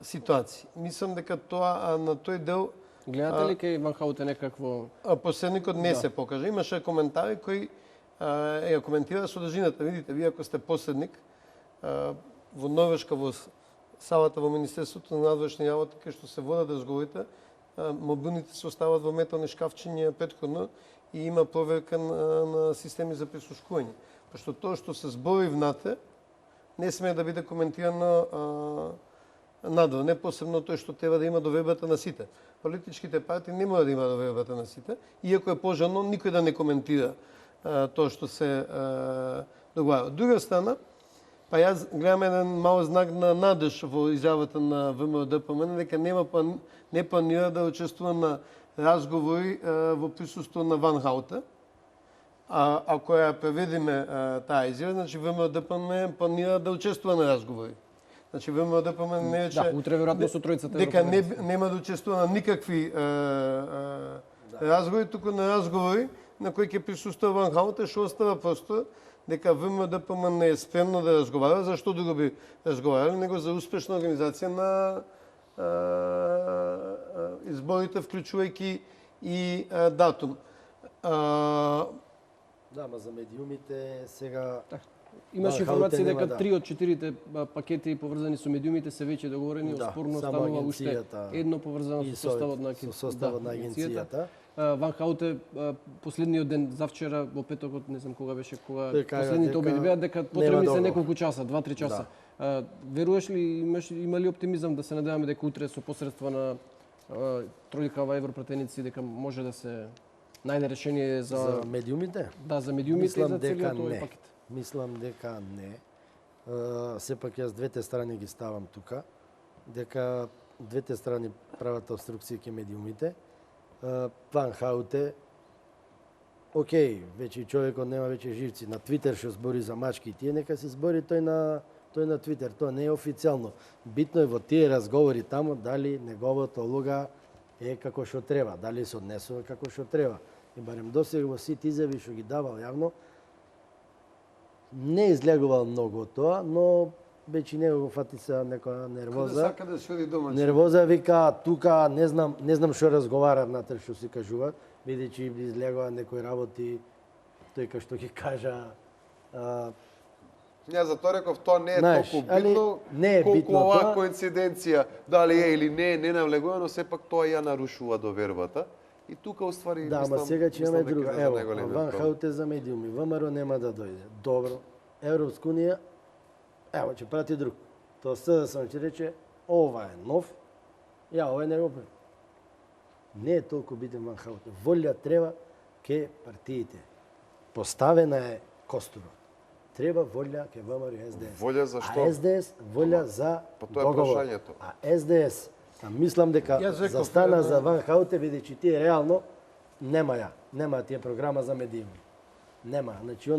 C: ситуации. Мислам дека тоа на тој дел
A: гледате ли кај Ван Хаутен некакво
C: посредникот не се покажа. Имаше коментари кои ја коментира содржината. Видите, вие ако сте посредник во Норвешка, во салата во Министерството на надворешни работи, кај што се водат разговорите, мобилните се остават во метални шкафчиња претходно и има проверка на системи за прислушкување. Пошто тоа што се збори внатре не смее да биде коментирано надвор, не посебно тој што треба да има довербата на сите. Политичките партии не мора да има довербата на сите, иако е пожелно никој да не коментира тоа што се договара. Од друга страна, па јас гледам еден мал знак на надеж во изјавата на ВМРО-ДПМН дека не планира да учествува на разговори во присуство на Ван Хаутен. Ако ја преведеме таа изјава, значи ВМРО-ДПМН планира да учествува на разговори. Значи ВМРО-ДПМН не рече
A: утре веројатно со тројцата
C: дека нема да учествува на никакви разговори, туку на разговори на кои ќе присуствува Ван Хаутен, што остава просто дека ВМРО-ДПМН не е спремно да разговара, зашто друго би разговарали, него за успешна организација на изборите, вклучувајќи и датум.
D: Да, ма за медиумите сега
A: имаше информација дека 3 од 4 пакети поврзани со медиумите се веќе договорени, спорно останува уште едно поврзано со составот на агенцијата. Ван Хаутен последниот ден завчера во петокот, не знам кога беше, последните обиди беа дека потребни се неколку часа, 2-3 часа. Веруваш ли, има ли оптимизам да се надеваме дека утре со посредства на тројкава европратеници дека може да се најде решение за
D: медиумите?
A: Да, за медиумите и за целиот овој пакет.
D: Мислам дека не. Сепак јас двете страни ги ставам тука, дека двете страни прават обструкција кај медиумите. Ван Хаутен, окей, веќе човекот нема веќе живци на Твитер што збори за мачки и тие, нека се збори тој на Твитер, тоа не е официјално. Битно е во тие разговори таму дали неговата улога е како што треба, дали се однесува како што треба. И барем досега во сите изјави што ги давал јавно, не излегувал многу од тоа, но веќе него го фати се некоја нервоза.
C: Сака да се оди дома.
D: Нервоза вика тука не знам што разговара внатре што се кажува, бидејќи излегува некои работи тој кај што ги кажа.
B: Јас затоа реков тоа не е толку битно, колку оваа коинциденција, дали е или не навлегува, но сепак тоа ја нарушува довербата. И тука уствари
D: да, ама сега ќе имаме друга. Ево, Ван Хаутен за медиуми, ВМРО нема да дојде. Добро. Европска унија, ево ќе прати друг. Тоа СДСМ ќе рече, ова е нов, ова е не го прави. Не е толку битен Ван Хаутен. Волја треба ке партиите. Поставена е костурот. Треба волја ке ВМРО и СДС.
B: Волја за што?
D: А СДС волја за договор. А СДС мислам дека застана за Ван Хаутен, бидејќи тие реално нема тие програма за медиуми. Нема. Значи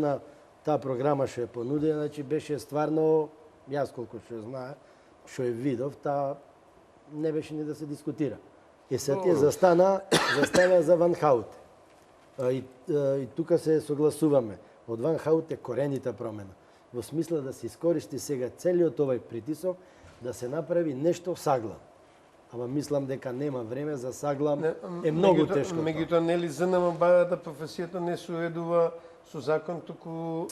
D: таа програма што е понудена, значи беше стварно, јас колку што знае, што е видов, таа не беше ни да се дискутира. И се тие застана за Ван Хаутен. И тука се согласуваме. Од Ван Хаутен коренита промена. Во смисла да се искористи сега целиот овај притисок, да се направи нешто саглам. Ама мислам дека нема време за саглам, е многу тешко.
C: Меѓутоа, нели ЗНМ бара да професијата не се уредува со закон, туку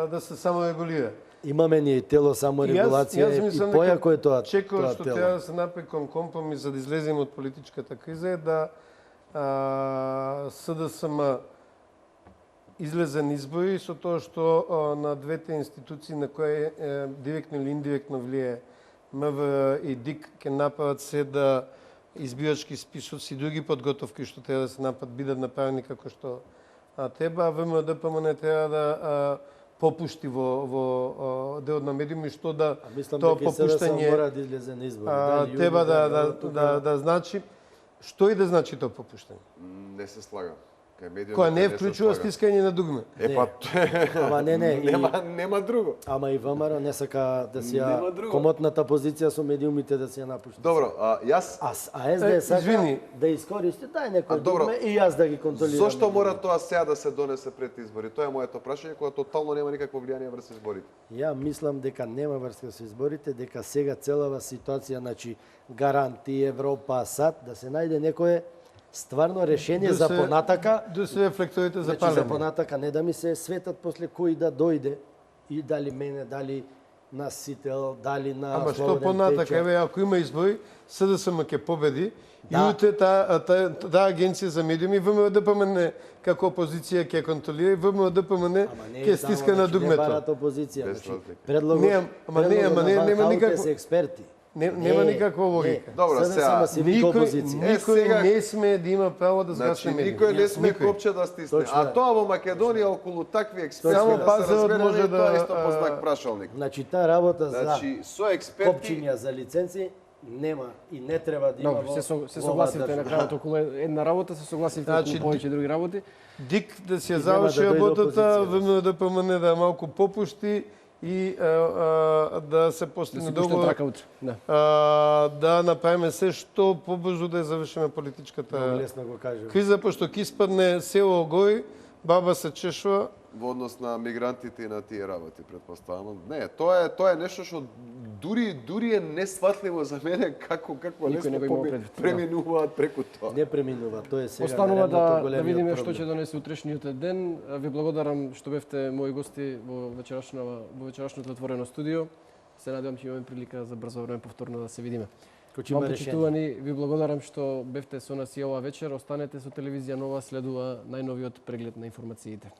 C: да се саморегулира.
D: Имаме ние тело саморегулација и појако е тоа тело.
C: Чекор што треба да се направи компромис за да излеземе од политичката криза е да СДСМ излезе на избори со тоа што на двете институции на кои директно или индиректно влие МВР и ДИК ќе направат се да избирачки списоци и други подготовки што треба да се бидат направени како што треба, ВМРО-ДПМН треба да попушти во делот на медиуми, што да
D: тоа попуштање мора да излезе на избори.
C: Треба да значи што и да значи тоа попуштање.
B: Не се слагам.
C: која не вклучува стискање на дугме.
D: Ама не,
B: нема друго.
D: Ама и ВМРО не сака да си ја комотната позиција со медиумите да си ја напушти.
B: Добро, јас...
D: А СДС сака да искористи некој дугме и јас да ги контролирам.
B: Зошто мора тоа сега да се донесе пред избори? Тоа е моето прашање, кое тотално нема никакво влијание врз изборите.
D: Ја мислам дека нема врска со изборите, дека сега целава ситуација, значи гаранти, Европа, САД, да се најде некое стварно решение за понатака.
C: Да се рефлекторите за палење.
D: За понатака, не да ми се светат после кој да дојде и дали мене, дали на Сител, дали на
C: Ама
D: Слободен
C: што понатака,
D: Печев.
C: еве, ако има избори, СДСМ ќе победи и утре таа агенција за медиуми ВМРО-ДПМН како опозиција ќе контролира и ВМРО-ДПМН ќе стиска на дугмето.
D: Не барат опозиција, значи
C: предлогот нема никакво
D: се експерти.
C: Нема никаква логика.
B: Добро, сега
C: никој не сме да има право да згасне медиуми.
B: Никој не сме копче да стисне. А тоа во Македонија околу такви експерти
C: само
B: да се разбереме,
C: може
B: тоа
C: да
B: исто по знак прашалник.
D: Значи таа работа
B: Значи со
D: за
B: експерти
D: копчиња за лиценци нема и не треба да има.
A: Добро, се согласивте на крајот околу една работа, се согласивте околу повеќе други работи.
C: Дик да се заврши работата, ВМРО-ДПМН да малку попушти и да се постигне договор, да направиме се што побрзо да ја завршиме политичката криза, пошто ќе испадне село гој, баба се чешува.
B: Во однос на мигрантите и на тие работи, претпоставам. Не, тоа е нешто што дури е несватливо за мене како лесно преминуваат преку тоа.
D: Не преминува, тоа е сега.
A: Останува да видиме што ќе донесе утрешниот ден. Ви благодарам што бевте мои гости во вечерашното отворено студио. Се надевам ќе имаме прилика за брзо време повторно да се видиме. Вам почитувани, ви благодарам што бевте со нас и оваа вечер. Останете со телевизија Нова, следува најновиот преглед на информациите.